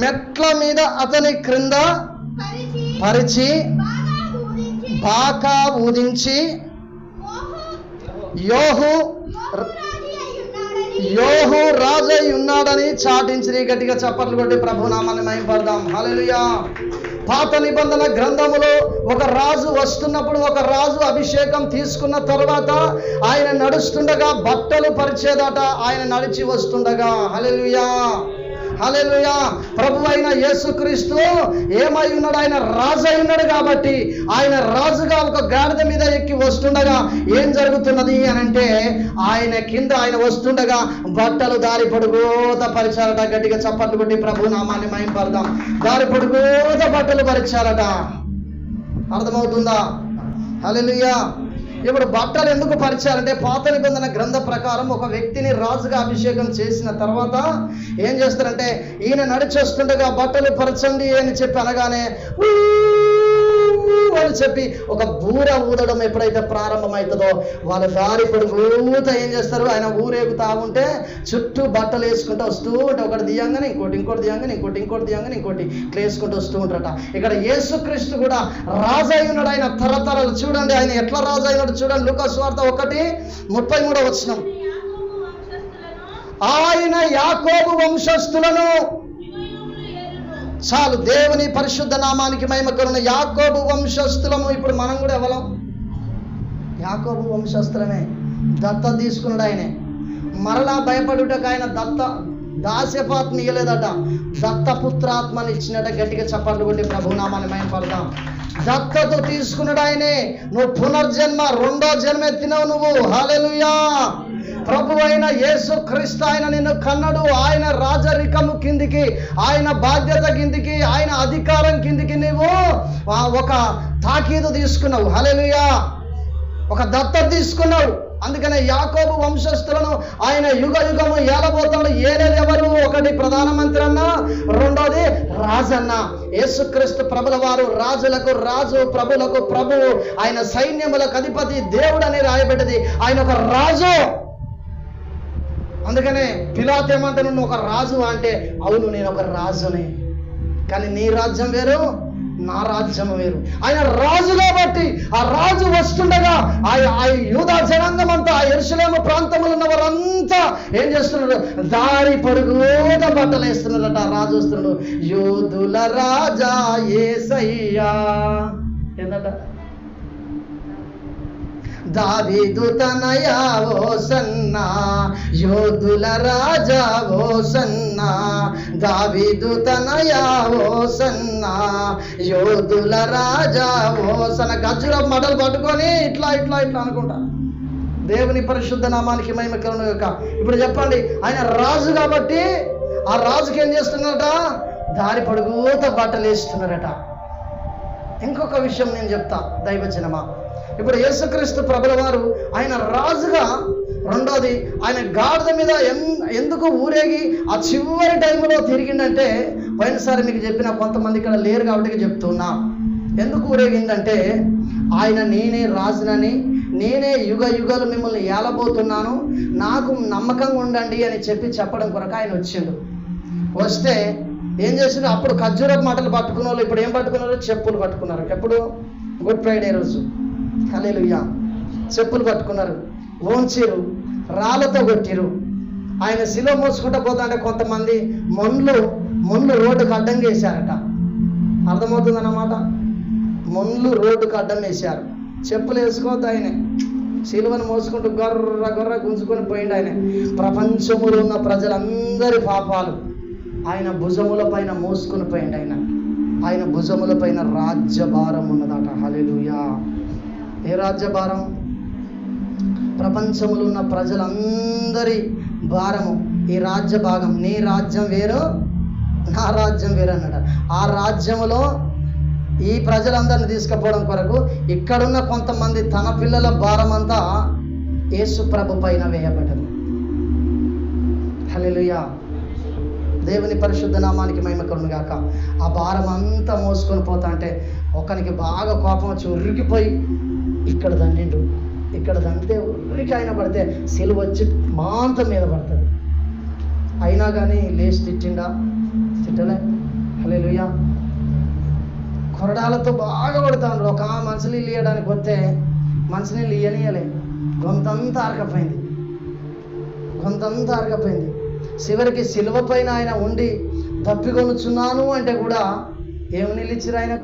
మెట్ల మీద అతని క్రింద పరిచి బాకా ఊదించి యోహు రాజై ఉన్నాడని చాటించి గట్టిగా చప్పట్లు కొట్టి ప్రభునామాన్ని మహిమపడదాం. హల్లెలూయా. పాత నిబంధన గ్రంథములో ఒక రాజు వస్తున్నప్పుడు, ఒక రాజు అభిషేకం తీసుకున్న తర్వాత ఆయన నడుస్తుండగా బట్టలు పరిచేదట. ఆయన నడిచి వస్తుండగా. హల్లెలూయా. హల్లెలూయా. ప్రభు అయిన యేసుక్రీస్తు ఏమై ఉన్నాడు? ఆయన రాజు అయి ఉన్నాడు. కాబట్టి ఆయన రాజుగా ఒక గాడిద మీద ఎక్కి వస్తుండగా ఏం జరుగుతున్నది అని అంటే, ఆయన కింద ఆయన వస్తుండగా బట్టలు దారి పొడుగుత పరిచారట. గట్టిగా చప్పట్లు కొట్టి ప్రభు నామాన్ని మహిమపడదాం. దారి పొడుగుత బట్టలు పరిచారట. అర్థమవుతుందా? హల్లెలూయా. ఇప్పుడు బట్టలు ఎందుకు పరిచారంటే, పాత నిబంధన గ్రంథ ప్రకారం ఒక వ్యక్తిని రాజుగా అభిషేకం చేసిన తర్వాత ఏం చేస్తారంటే, ఈయన నడిచొస్తుండగా బట్టలు పరచండి అని చెప్పి అనగానే మాటలు చెప్పి ఒక బూర ఊదడం ఎప్పుడైతే ప్రారంభమవుతుందో వాళ్ళ దారి పొడుగుతా ఏం చేస్తారు, ఆయన ఊరేగుతా ఉంటే చుట్టూ బట్టలు వేసుకుంటూ వస్తూ ఉంటే ఒకటి దియంగానే ఇంకోటి దియంగానే ఇంకోటి దియంగానే ఇంకోటి ఇట్లా వేసుకుంటూ వస్తూ ఉంటారట. ఇక్కడ యేసుక్రీస్తు కూడా రాజు అయి ఉన్నాడు. ఆయన తరతరాలు చూడండి, ఆయన ఎట్లా రాజు అయినాడు చూడండి. లూకా సువార్త 1:33 ఆయన యాకోబు వంశస్థులను, చాలు, దేవుని పరిశుద్ధ నామానికి మహిమ కలుగును. యాకోబు వంశస్థులము. ఇప్పుడు మనం కూడా ఎవరం? యాకోబు వంశస్థులమే. దత్త తీసుకున్నాడు ఆయనే. మరలా భయపడుటకు ఆయన దాస్యపాత్ని ఇవ్వలేదట, దత్తపుత్రాత్మని ఇచ్చినట్ట. గట్టిగా చప్పట్లు కొట్టి ప్రభు నామాన్ని మహిమపడదాం. దత్తత తీసుకున్నాడు ఆయనే. నువ్వు పునర్జన్మ, రెండో జన్మ ఎత్తినావు నువ్వు. హల్లెలూయా. ప్రభు అయిన యేసు క్రీస్తు ఆయన నిన్ను కన్నడు. ఆయన రాజరికము కిందికి, ఆయన బాధ్యత కిందికి, ఆయన అధికారం కిందికి నువ్వు ఒక తాకీదు తీసుకున్నావు. హల్లెలూయా. ఒక దత్తత తీసుకున్నావు. అందుకనే యాకోబు వంశస్థులను ఆయన యుగ యుగము ఏలబోతాడు. ఏలేది ఎవరు? ఒకటి ప్రధానమంత్రి అన్న, రెండోది రాజన్న. యేసుక్రీస్తు ప్రభుల వారు రాజులకు రాజు, ప్రభులకు ప్రభువు, ఆయన సైన్యములకు అధిపతి, దేవుడు అని రాయబడ్డది. ఆయన ఒక రాజు. అందుకనే పిలాతు ఏమంటే, నువ్వు ఒక రాజు అంటే, అవును నేను ఒక రాజుని, కానీ నీ రాజ్యం వేరు, నా రాజ్యం వేరు. ఆయన రాజు కాబట్టి ఆ రాజు వస్తుండగా ఆ యూదా జనాంగం అంతా, ఆ యెరూషలేము ప్రాంతంలో ఉన్న వారంతా ఏం చేస్తున్నారు? దారి పొడుగుట బట్టలు వేస్తున్నారట. రాజు వస్తున్నాడు. యూదుల రాజా యేసయ్యా. ఏందట? దావీదు తనయా హోసన్నా, యోధుల రాజా హోసన్నా. దావీదు తనయా హోసన్నా, యోధుల రాజా హోసన్నా. గజ్జుల మడలు పట్టుకొని ఇట్లా ఇట్లా ఇట్లా అనుకుంటా. దేవుని పరిశుద్ధ నామానికి మహిమ కలుగును గాక. ఇప్పుడు చెప్పండి, ఆయన రాజు కాబట్టి ఆ రాజుకి ఏం చేస్తున్నారట? దారి పొడుగుత బట్టలు వేస్తున్నారట. ఇంకొక విషయం నేను చెప్తా దైవజనమా. ఇప్పుడు యేసుక్రీస్తు ప్రభుల వారు ఆయన రాజుగా, రెండోది ఆయన గాడిద మీద ఎందుకు ఊరేగి ఆ చివరి టైంలో తిరిగిందంటే, పోయినసారి మీకు చెప్పిన, కొంతమంది ఇక్కడ లేరు కాబట్టి చెప్తున్నా. ఎందుకు ఊరేగిందంటే, ఆయన నేనే రాజునని, నేనే యుగ యుగాలు మిమ్మల్ని ఏలబోతున్నాను, నాకు నమ్మకంగా ఉండండి అని చెప్పడం కొరకు ఆయన వచ్చిండు. వస్తే ఏం చేసిండు? అప్పుడు ఖర్జూరపు మాటలు పట్టుకున్న వాళ్ళు ఇప్పుడు ఏం పట్టుకున్నారు? చెప్పులు పట్టుకున్నారు. ఎప్పుడు? గుడ్ ఫ్రైడే రోజు. హల్లెలూయా. చెప్పులు పట్టుకున్నారు, ఓంచిరు, రాళ్ళతో కొట్టిరు. ఆయన శిలువ మోసుకుంటూ పోతాంటే కొంతమంది మొండ్లు రోడ్డుకు అడ్డం వేశారట. అర్థమవుతుందన్నమాట. మొండ్లు రోడ్డుకు అడ్డం వేశారు. చెప్పులు వేసుకోవద్దు. ఆయనే శిలువను మోసుకుంటూ గొర్ర గుంజుకొని పోయిండు. ఆయన ప్రపంచములో ఉన్న ప్రజలందరి పాపాలు ఆయన భుజముల పైన మోసుకొని పోయిండు. ఆయన భుజముల పైన రాజ్యభారం ఉన్నదట. హల్లెలూయా. ఏ రాజ్యభారం? ప్రపంచంలో ఉన్న ప్రజలందరి భారము, ఈ రాజ్య భాగం. నీ రాజ్యం వేరు, నా రాజ్యం వేరు అన్నాడు. ఆ రాజ్యములో ఈ ప్రజలందరిని తీసుకుపోవడం కొరకు ఇక్కడున్న కొంతమంది తన పిల్లల భారం అంతా యేసు ప్రభు పైన వేయబడ్డది. హల్లెలూయా. దేవుని పరిశుద్ధ నామానికి మహిమ కలుగును గాక. ఆ భారం అంతా మోసుకొని పోతా అంటే ఒకనికి బాగా కోపం వచ్చి ఉరికిపోయి ఇక్కడ దండిండు. ఇక్కడ దండితే ఉరికి ఆయన పడితే సిలువ వచ్చి మాంతం మీద పడుతుంది. అయినా కానీ లేచి తిట్టిండా? తిట్టలే. హల్లెలూయా. కొరడాలతో బాగా కొడతాడు. ఒక మంచినీళ్ళు ఇవ్వడానికి వస్తే మంచినీళ్ళు ఇయ్యనియలే. గొంతంతా అరకపోయింది. చివరికి సిలువ పైన ఆయన ఉండి తప్పికొనుచున్నాను అంటే కూడా ఏం నీళ్ళు ఇచ్చిరు? ఆయన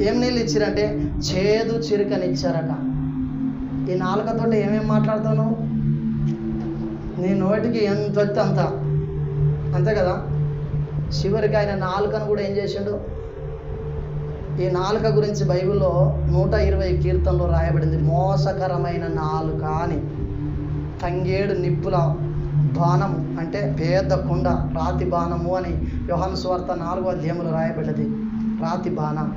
ఏం నీళ్ళు ఇచ్చిరంటే చేదు చిరుకనిచ్చారట. ఈ నాలుకతో ఏమేమి మాట్లాడతాను? నీ నోటికి ఎంత వస్తే అంతే కదా. చివరికి ఆయన నాలుకను కూడా ఏం చేసిండు? ఈ నాలుక గురించి బైబిల్లో 120 కీర్తనలో రాయబడింది. మోసకరమైన నాలుక అని. తంగేడు నిప్పుల బాణము అంటే పేద కుండ, రాతి బాణము అని యోహాను సువార్త 4వ అధ్యాయంలో రాయబడ్డది. రాతి బాణం,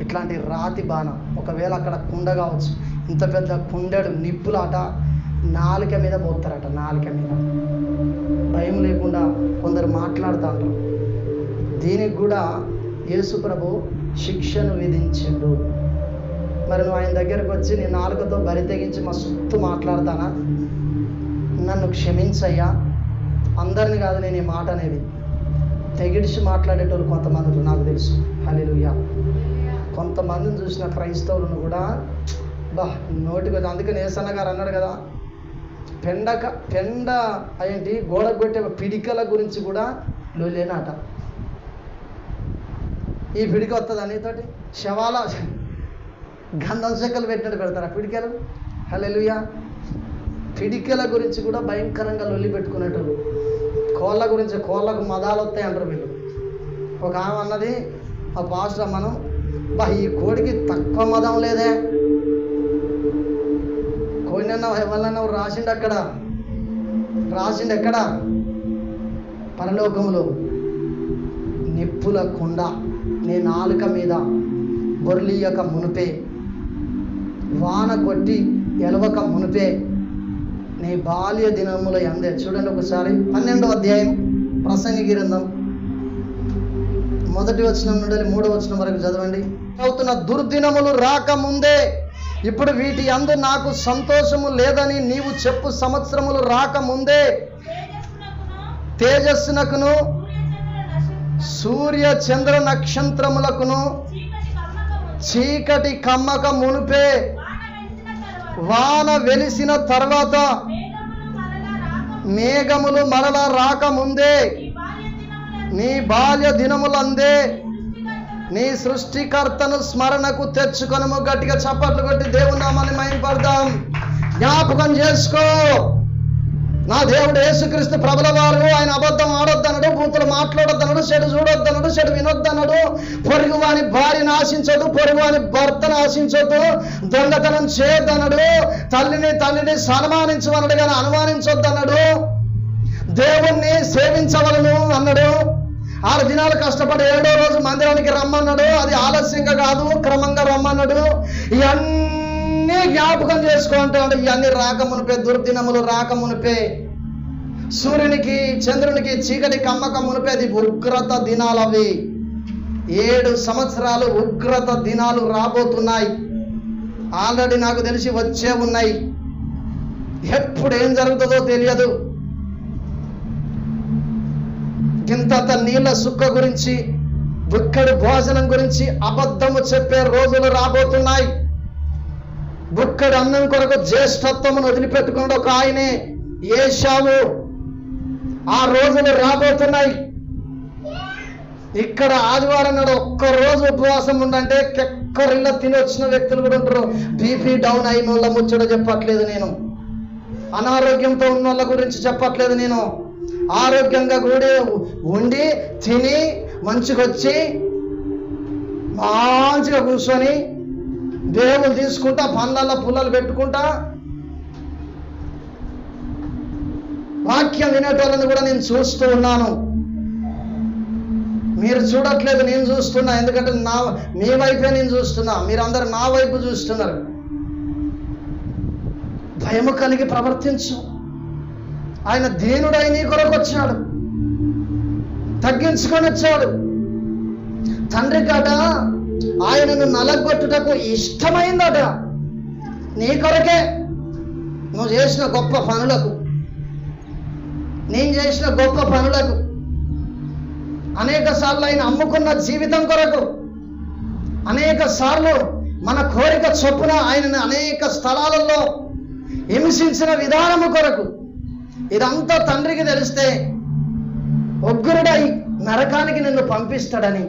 ఇట్లాంటి రాతి బాణం ఒకవేళ అక్కడ కుండ కావచ్చు, ఇంత పెద్ద కుండెడు నిప్పులాట నాలుక మీద పోతారట. నాలుక మీద భయం లేకుండా కొందరు మాట్లాడుతుంటారు. దీనికి కూడా యేసు ప్రభు శిక్షను విధించిండు. మరి నువ్వు ఆయన దగ్గరకు వచ్చి నీ నాలుకతో బరి తెగించి మా సుత్తు మాట్లాడతానా? నన్ను క్షమించయ్యా, అందరిని కాదు నేను ఈ మాట అనేది, తెగిడిచి మాట్లాడేటోళ్ళు కొంతమంది నాకు తెలుసు. హల్లెలూయా. కొంతమందిని చూసిన క్రైస్తవులను కూడా నోటికి వచ్చి, అందుకని యేసన్న గారు అన్నాడు కదా, పెండ ఏంటి గోడకు పెట్టే పిడికల గురించి కూడా లేనాట. ఈ పిడిక వస్తుంది అనేతోటి శవాల గంధం చెక్కలు పెట్టినట్టు పెడతారు ఆ పిడికలు. హల్లెలూయా. పిడికల గురించి కూడా భయంకరంగా లొల్లి పెట్టుకునేటోళ్ళు. కోళ్ళ గురించి, కోళ్ళకు మదాలు వస్తాయి అంటారు వీళ్ళు. ఒక ఆమె అన్నది, ఆ పాస్టర్ మనం ఈ కోడికి తక్కువ మదం లేదే, కోడినన్నా ఎవరన్నా రాసిండు, అక్కడ రాసిండు ఎక్కడ? పరలోకములో నిప్పుల కుండ నీ నాలుక మీద బొర్లియక మునిపే, వాన కొట్టి ఎలవక మునిపే నీ బాల్య దినముల యందే. చూడండి ఒకసారి 12వ అధ్యాయం ప్రసంగి గ్రంథం 1వ వచనం నుండి 3వ వచనం వరకు చదవండి. అవుతున్న దుర్దినములు రాకముందే ఇప్పుడు వీటి యందు నాకు సంతోషము లేదని నీవు చెప్పు సంవత్సరములు రాకముందే తేజస్సునకును సూర్య చంద్ర నక్షత్రములకును చీకటి కమ్మక మునిపే వాన వెలిసిన తర్వాత మేఘములు మరల రాకముందే నీ బాల్య దినములందే నీ సృష్టికర్తను స్మరణకు తెచ్చుకొనము. గట్టిగా చప్పట్లు కొట్టి దేవుని నామాన్ని మహిమపడదాం. జ్ఞాపకం చేసుకో, నా దేవుడు యేసుక్రీస్తు ప్రభుల వారు ఆయన అబద్ధం ఆడొద్దన్నాడు, బూతులు మాట్లాడొద్దన్నాడు, చెడు చూడొద్దన్నాడు, చెడు వినొద్దన్నాడు, పొరుగు వాని భార్యను ఆశించొద్దు, పొరుగు వాని భర్తను ఆశించొద్దు, దొంగతనం చేయొద్దన్నాడు, తల్లిని సన్మానించమన్నాడు కానీ అనుమానించొద్దన్నాడు, దేవుణ్ణి సేవించవలను అన్నాడు. 6 దినాలు కష్టపడి 7వ రోజు మందిరానికి రమ్మన్నాడు. అది ఆలస్యంగా కాదు, క్రమంగా రమ్మన్నాడు. ఇవన్నీ జ్ఞాపకం చేసుకుంటాడు. ఇవన్నీ రాకమునిపే, దుర్దినములు రాకమునిపే, సూర్యునికి చంద్రునికి చీకటి కమ్మక మునిపే, అది ఉగ్రత దినాలు. అవి 7 సంవత్సరాలు ఉగ్రత దినాలు రాబోతున్నాయి. ఆల్రెడీ నాకు తెలిసి వచ్చే ఉన్నాయి. ఎప్పుడు ఏం జరుగుతుందో తెలియదు. గింతంత నీళ్ళ సుక్క గురించి, బుక్కడి భోజనం గురించి అబద్ధము చెప్పే రోజులు రాబోతున్నాయి. బుక్కడి అన్నం కొరకు జ్యేష్ఠత్వమును వదిలిపెట్టుకున్నాడు ఒక ఆయనే, ఏశావు. ఆ రోజులు రాబోతున్నాయి. ఇక్కడ ఆదివారం నాడు ఒక్కరోజు ఉపవాసం ఉండంటే కెక్కరిల్లా తిని వచ్చిన వ్యక్తులు కూడా ఉంటారు. బీపీ డౌన్ అయిన వాళ్ళ ముచ్చట చెప్పట్లేదు నేను, అనారోగ్యంతో ఉన్న వాళ్ళ గురించి చెప్పట్లేదు నేను. ఆరోగ్యంగా కూడా ఉండి తిని మంచిగొచ్చి మంచిగా కూర్చొని దేవులు తీసుకుంటా, పండ్లల్లో పుల్లలు పెట్టుకుంటా వాక్యం వినేటోళ్ళని కూడా నేను చూస్తూ ఉన్నాను. మీరు చూడట్లేదు, నేను చూస్తున్నా. ఎందుకంటే మీ వైపే నేను చూస్తున్నా, మీరందరూ నా వైపు చూస్తున్నారు. భయము కలిగి ప్రవర్తించు. ఆయన దీనుడై నీ కొరకు వచ్చాడు, తగ్గించుకొని వచ్చాడు. తండ్రి కాట ఆయనను నలగొట్టుటకు ఇష్టమైందట. నీ కొరకే, నువ్వు చేసిన గొప్ప పనులకు, నేను చేసిన గొప్ప పనులకు, అనేక సార్లు ఆయన అమ్ముకున్న జీవితం కొరకు, అనేక సార్లు మన కోరిక చొప్పున ఆయనను అనేక స్థలాలలో హింసించిన విధానము కొరకు, ఇదంతా తండ్రికి తెలిస్తే ఉగ్రుడై నరకానికి నిన్ను పంపిస్తాడని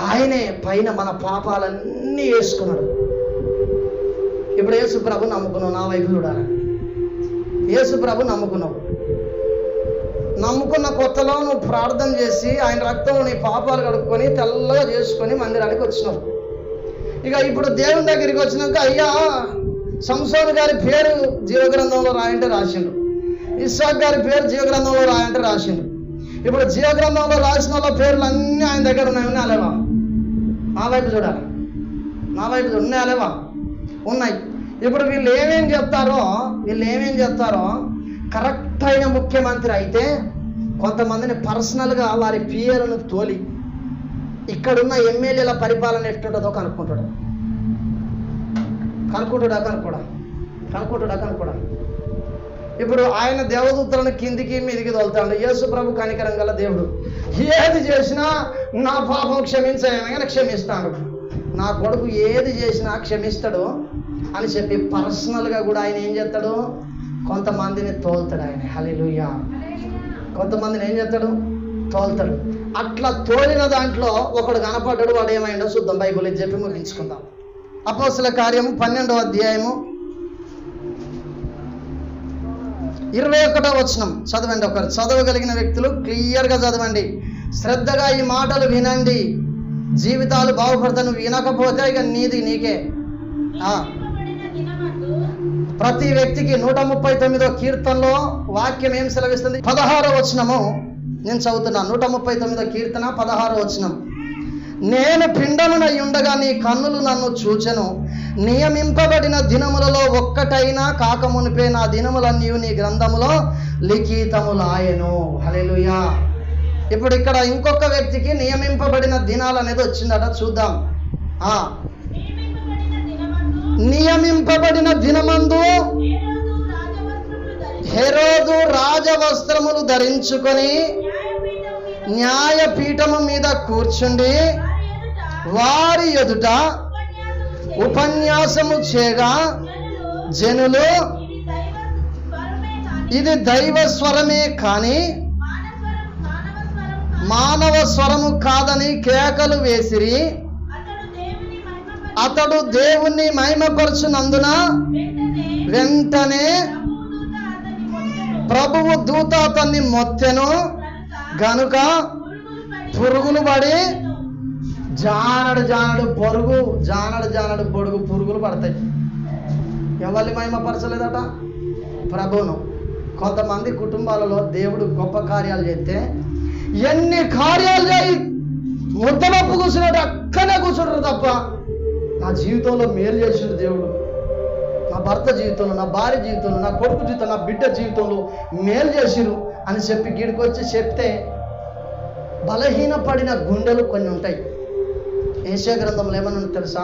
ఆయనే పైన మన పాపాలన్నీ వేసుకున్నాడు. ఇప్పుడు యేసు ప్రభు నమ్ముకున్నావు, నా వైపు చూడాలి. యేసు ప్రభు నమ్ముకున్నావు, నమ్ముకున్న కొత్తలో నువ్వు ప్రార్థన చేసి ఆయన రక్తం నీ పాపాలు కడుక్కొని తెల్లగా చేసుకొని మందిరానికి వచ్చినావు. ఇక ఇప్పుడు దేవుని దగ్గరికి వచ్చినాక, అయ్యా సంసోను గారి పేరు జీవగ్రంథంలో రాయంటే రాసిండు, ఇస్సాక్ గారి పేరు జీవగ్రంథంలో రాయంటే రాసిండు. ఇప్పుడు జీవగ్రంథంలో రాసిన వాళ్ళ పేర్లు అన్నీ ఆయన దగ్గర ఉన్నాయి. అలేవా? నా వైపు చూడాలి, నా వైపు ఉన్నాయి. అలేవా? ఉన్నాయి. ఇప్పుడు వీళ్ళు ఏమేం చెప్తారో కరెక్ట్ అయిన ముఖ్యమంత్రి అయితే కొంతమందిని పర్సనల్గా వారి పిఏలను తోలి ఇక్కడున్న ఎమ్మెల్యేల పరిపాలన ఎట్టుంటుందో కనుక్కుంటాడు. కనుక్కుంటుడా ఇప్పుడు ఆయన దేవదూతలను కిందికి మీదికి తోలుతాడు. యేసు ప్రభు కనికరం గల దేవుడు. ఏది చేసినా నా పాపం క్షమించగానే క్షమిస్తాడు. నా కొడుకు ఏది చేసినా క్షమిస్తాడు అని చెప్పి పర్సనల్గా కూడా ఆయన ఏం చేస్తాడు, కొంతమందిని తోలుతాడు. ఆయన హల్లెలూయా. కొంతమందిని ఏం చేస్తాడు, తోలుతాడు. అట్లా తోలిన దాంట్లో ఒకడు కనపడ్డాడు. వాడు ఏమైందో చూద్దాం. బైబిల్ చెప్పి ముగించుకుందాం. అపోస్తల కార్యము 12వ అధ్యాయము 21వ వచనం చదవండి. ఒకరు చదవగలిగిన వ్యక్తులు క్లియర్గా చదవండి. శ్రద్ధగా ఈ మాటలు వినండి, జీవితాలు బాగుపడతాయి. నువ్వు వినకపోతే ఇక నీది నీకే. ప్రతి వ్యక్తికి 139వ కీర్తనలో వాక్యం ఏం సెలవిస్తుంది? 16వ వచనము నేను చదువుతున్నాను. 139వ కీర్తన 16వ వచనం. నేను పిండమునై ఉండగా నీ కన్నులు నన్ను చూచెను, నియమింపబడిన దినములలో ఒక్కటైనా కాకమునిపే నా దినములన్నీ నీ గ్రంథములో లిఖితములాయెను. హల్లెలూయా. ఇప్పుడు ఇక్కడ ఇంకొక వ్యక్తికి నియమింపబడిన దినాలు అనేది వచ్చిందట. చూద్దాం. నియమింపబడిన దినమందు హెరోదు రాజవస్త్రములు ధరించుకొని న్యాయపీఠము మీద కూర్చుండి వారి ఎదుట ఉపన్యాసము చేయగా జనులు ఇది దైవ స్వరమే కానీ మానవ స్వరము కాదని కేకలు వేసిరి. అతడు దేవుణ్ణి మహిమపరచునందున వెంటనే ప్రభువు దూత అతన్ని మొత్తెను గనుక పురుగులు పడి జానడు పొడుగు పురుగులు పడతాయి. ఎవరిని మహిమపరచలేదట? ప్రభువును. కొంతమంది కుటుంబాలలో దేవుడు గొప్ప కార్యాలు చేస్తే ఎన్ని కార్యాలు చేయి ముద్దనప్పు కూర్చున్నాడు, అక్కడే కూర్చుంటారు తప్ప నా జీవితంలో మేలు చేసిండు దేవుడు, నా భర్త జీవితంలో, నా భార్య జీవితంలో, నా కొడుకు జీవితంలో, నా బిడ్డ జీవితంలో మేలు చేసిరు అని చెప్పి గీడికి వచ్చి చెప్తే బలహీనపడిన గుండెలు కొన్ని ఉంటాయి. యెషయా గ్రంథంలో ఏమన్నా తెలుసా?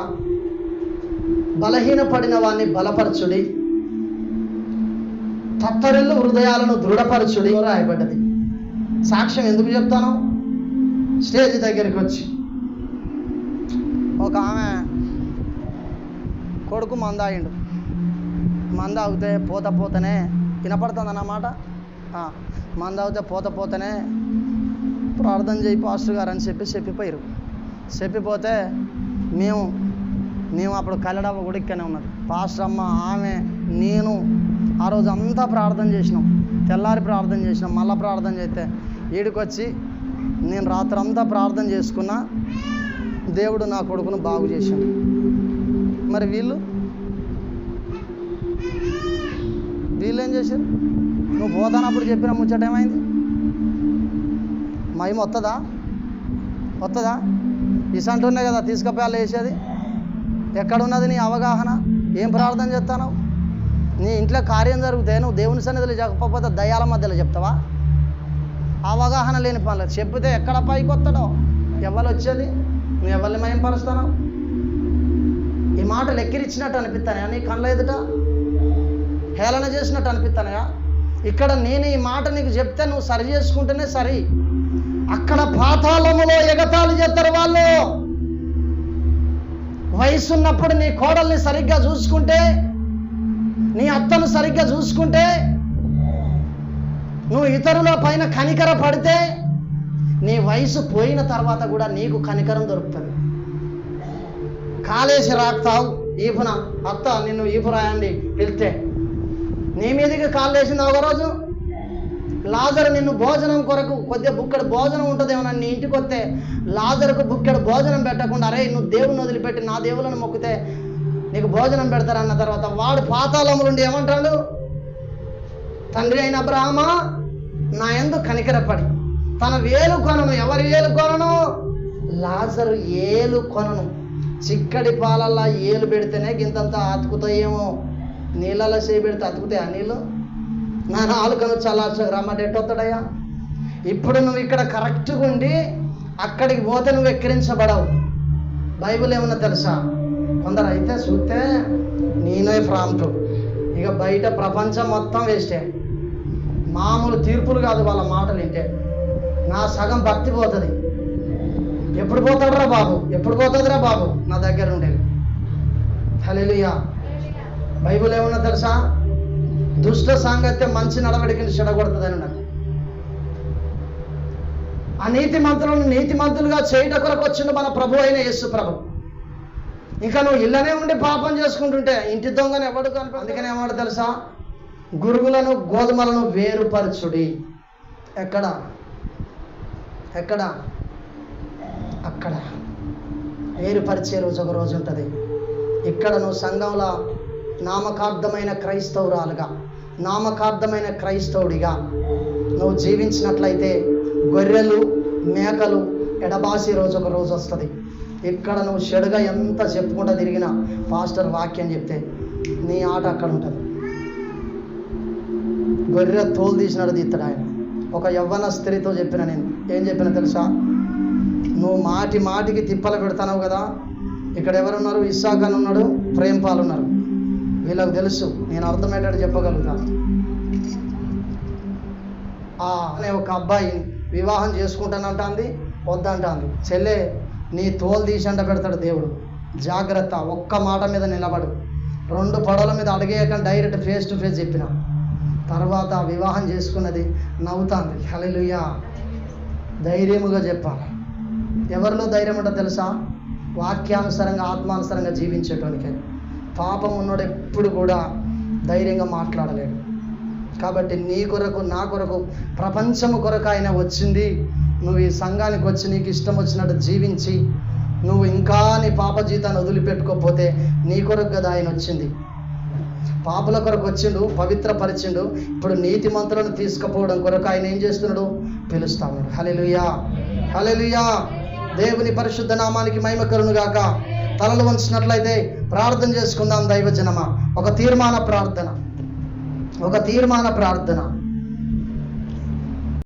బలహీనపడిన వాడిని బలపరచుడి, తత్తరిల్లు హృదయాలను దృఢపరచుడి రాయబడ్డది. సాక్ష్యం ఎందుకు చెప్తాను? స్టేజ్ దగ్గరికి వచ్చి ఒక ఆమె కొడుకు మందాగిండు. మందాగితే పోతనే వినపడుతుంది అన్నమాట. మందాగితే పోతనే ప్రార్థన చేయి పాస్టర్ గారు అని చెప్పిపోయారు. చెప్పిపోతే మేము అప్పుడు కల్లడమ్మ కూడా ఇక్కడనే ఉన్నది. పాస్టర్ అమ్మ, ఆమె, నేను ఆ రోజు అంతా ప్రార్థన చేసినాం. తెల్లారి ప్రార్థన చేసినాం. మళ్ళీ ప్రార్థన చేస్తే ఈడికొచ్చి నేను రాత్రంతా ప్రార్థన చేసుకున్నా, దేవుడు నా కొడుకును బాగు చేశాడు. మరి వీళ్ళు ఏం చేశారు? నువ్వు పోతానప్పుడు చెప్పిన ముచ్చట ఏమైంది? మహిమ వస్తుందా? ఇసంటున్నాయి కదా తీసుకుపోయాలి వేసేది. ఎక్కడున్నది నీ అవగాహన? ఏం ప్రార్థన చేస్తావు? నీ ఇంట్లో కార్యం జరిగితే నువ్వు దేవుని సన్నిధిలో చెప్పకపోతే దయ్యాల మధ్యలో చెప్తావా? అవగాహన లేని పనులు చెప్తే ఎక్కడ పైకి వస్తాడో? ఎవరు వచ్చేది? నువ్వు ఎవరిని మయంపరుస్తావు? ఈ మాటలు ఎక్కిరిచ్చినట్టు అనిపిస్తానయా? నీ కళ్ళ ఎదుట హేళన చేసినట్టు అనిపిస్తానయా? ఇక్కడ నేను ఈ మాట నీకు చెప్తే నువ్వు సరి చేసుకుంటేనే సరి. అక్కడ పాతాళములో ఎగతాళి చేస్తారు వాళ్ళు. వయసు ఉన్నప్పుడు నీ కోడల్ని సరిగ్గా చూసుకుంటే, నీ అత్తను సరిగ్గా చూసుకుంటే, నువ్వు ఇతరుల పైన కనికర పడితే, నీ వయసు పోయిన తర్వాత కూడా నీకు కనికరం దొరుకుతుంది. కాలేసి రాకుతావు ఈపున, అత్త నిన్ను ఈపు రాయండి వెళ్తే నీ మీదకి కాలు వేసింది. ఒకరోజు లాజరు నిన్ను భోజనం కొరకు కొద్దిగా బుక్కడు భోజనం ఉంటుందేమో నీ ఇంటికి వస్తే లాజరుకు బుక్కడు భోజనం పెట్టకుండా, అరే నువ్వు దేవుని వదిలిపెట్టి నా దేవులను మొక్కితే నీకు భోజనం పెడతారన్న తర్వాత వాడు పాతాళము నుండి ఏమంటాడు? తండ్రి అయిన అబ్రహామా, నా యందు కనికరపడి తన వేలు కొనను. ఎవరి వేలు కొనను? లాజరు ఏలు కొనను. చిక్కడి పాలల్లా ఏలు పెడితేనే గింతంతా అతుకుతాయేమో, నీళ్ళలో చేయి పెడితే అతుకుతాయి ఆ నీళ్ళు. నా నాలుకను చల్లార్చక రమ్మంటే ఎట్టొస్తాడయ్యా? ఇప్పుడు నువ్వు ఇక్కడ కరెక్ట్గా ఉండి అక్కడికి పోతే నువ్వు ఎక్కిరించబడవు. బైబిల్ ఏమన్నా తెలుసా? కొందరు అయితే చూస్తే నేనే ప్రాంప్ట్. ఇక బయట ప్రపంచం మొత్తం వేస్టే. మామూలు తీర్పులు కాదు వాళ్ళ మాటలు వింటే. నా సగం భక్తి పోతుంది. ఎప్పుడు పోతాడురా బాబు, ఎప్పుడు పోతుందిరా బాబు నా దగ్గర ఉండేది. హల్లెలూయా. బైబిల్ ఏమన్నా తెలుసా? దుష్ట సాంగత్యం మంచి నడవడికని చెడగొడుతుందని ఉన్నది. ఆ నీతిమంతులను నీతిమంతులుగా చేయట కొరకు వచ్చిండు మన ప్రభు అయిన యేసు ప్రభు. ఇంకా నువ్వు ఇళ్ళనే ఉండి పాపం చేసుకుంటుంటే ఇంటి దొంగను ఎవడు కనుక. అందుకని ఏమాడు తెలుసా? గురుగులను గోధుమలను వేరుపరచుడి. ఎక్కడ ఎక్కడ అక్కడ వేరుపరిచే రోజు ఒక రోజు ఉంటుంది. ఇక్కడ నువ్వు సంఘంలో నామకార్థమైన క్రైస్తవురాలుగా, నామకార్థమైన క్రైస్తవుడిగా నువ్వు జీవించినట్లయితే గొర్రెలు మేకలు ఎడబాసి రోజు ఒక రోజు వస్తుంది. ఇక్కడ నువ్వు చెడుగా ఎంత చెప్పుకుంటూ తిరిగినా పాస్టర్ వాక్యం చెప్తే నీ ఆట అక్కడ ఉంటుంది. గొర్రె తోలు తీసినాడు తీస్తాడు ఆయన. ఒక యవ్వన స్త్రీతో చెప్పిన నేను ఏం చెప్పినా తెలుసా? నువ్వు మాటి మాటికి తిప్పలు పెడతావు కదా. ఇక్కడ ఎవరున్నారు? ఇస్సాక్ అని ఉన్నాడు, ప్రేమ్పాల్ ఉన్నారు. వీళ్ళకు తెలుసు నేను అర్థమయ్యేటట్టు చెప్పగలుగుతాను. అనే ఒక అబ్బాయి వివాహం చేసుకుంటానంటుంది, వద్దంటుంది. చెల్లె నీ తోలు తీసంట పెడతాడు దేవుడు. జాగ్రత్త, ఒక్క మాట మీద నిలబడు. 2 పడవల మీద అడిగేయకుండా డైరెక్ట్ ఫేస్ టు ఫేస్ చెప్పిన తర్వాత వివాహం చేసుకున్నది నవ్వుతాంది. హల్లెలూయా. ధైర్యముగా చెప్పాలి. ఎవరిలో ధైర్యం ఉంటుందో తెలుసా? వాక్యానుసారంగా ఆత్మానుసారంగా జీవించేటోనికే. పాపం ఉన్నోడు ఎప్పుడు కూడా ధైర్యంగా మాట్లాడలేడు. కాబట్టి నీ కొరకు నా కొరకు ప్రపంచము కొరకు ఆయన వచ్చింది. నువ్వు ఈ సంఘానికి వచ్చి నీకు ఇష్టం వచ్చినట్టు జీవించి నువ్వు ఇంకా నీ పాప జీతాన్ని వదిలిపెట్టుకోకపోతే నీ కొరకు కదా ఆయన వచ్చింది. పాపుల కొరకు వచ్చిండు, పవిత్రపరిచిండు. ఇప్పుడు నీతిమంతులను తీసుకుపోవడం కొరకు ఆయన ఏం చేస్తున్నాడు? పిలుస్తా ఉన్నాడు. హల్లెలూయా, హల్లెలూయా. దేవుని పరిశుద్ధ నామానికి మహిమ కలుగును గాక. తలలు వంచినట్లయితే ప్రార్థన చేసుకుందాం దైవజనమా. ఒక తీర్మాన ప్రార్థన.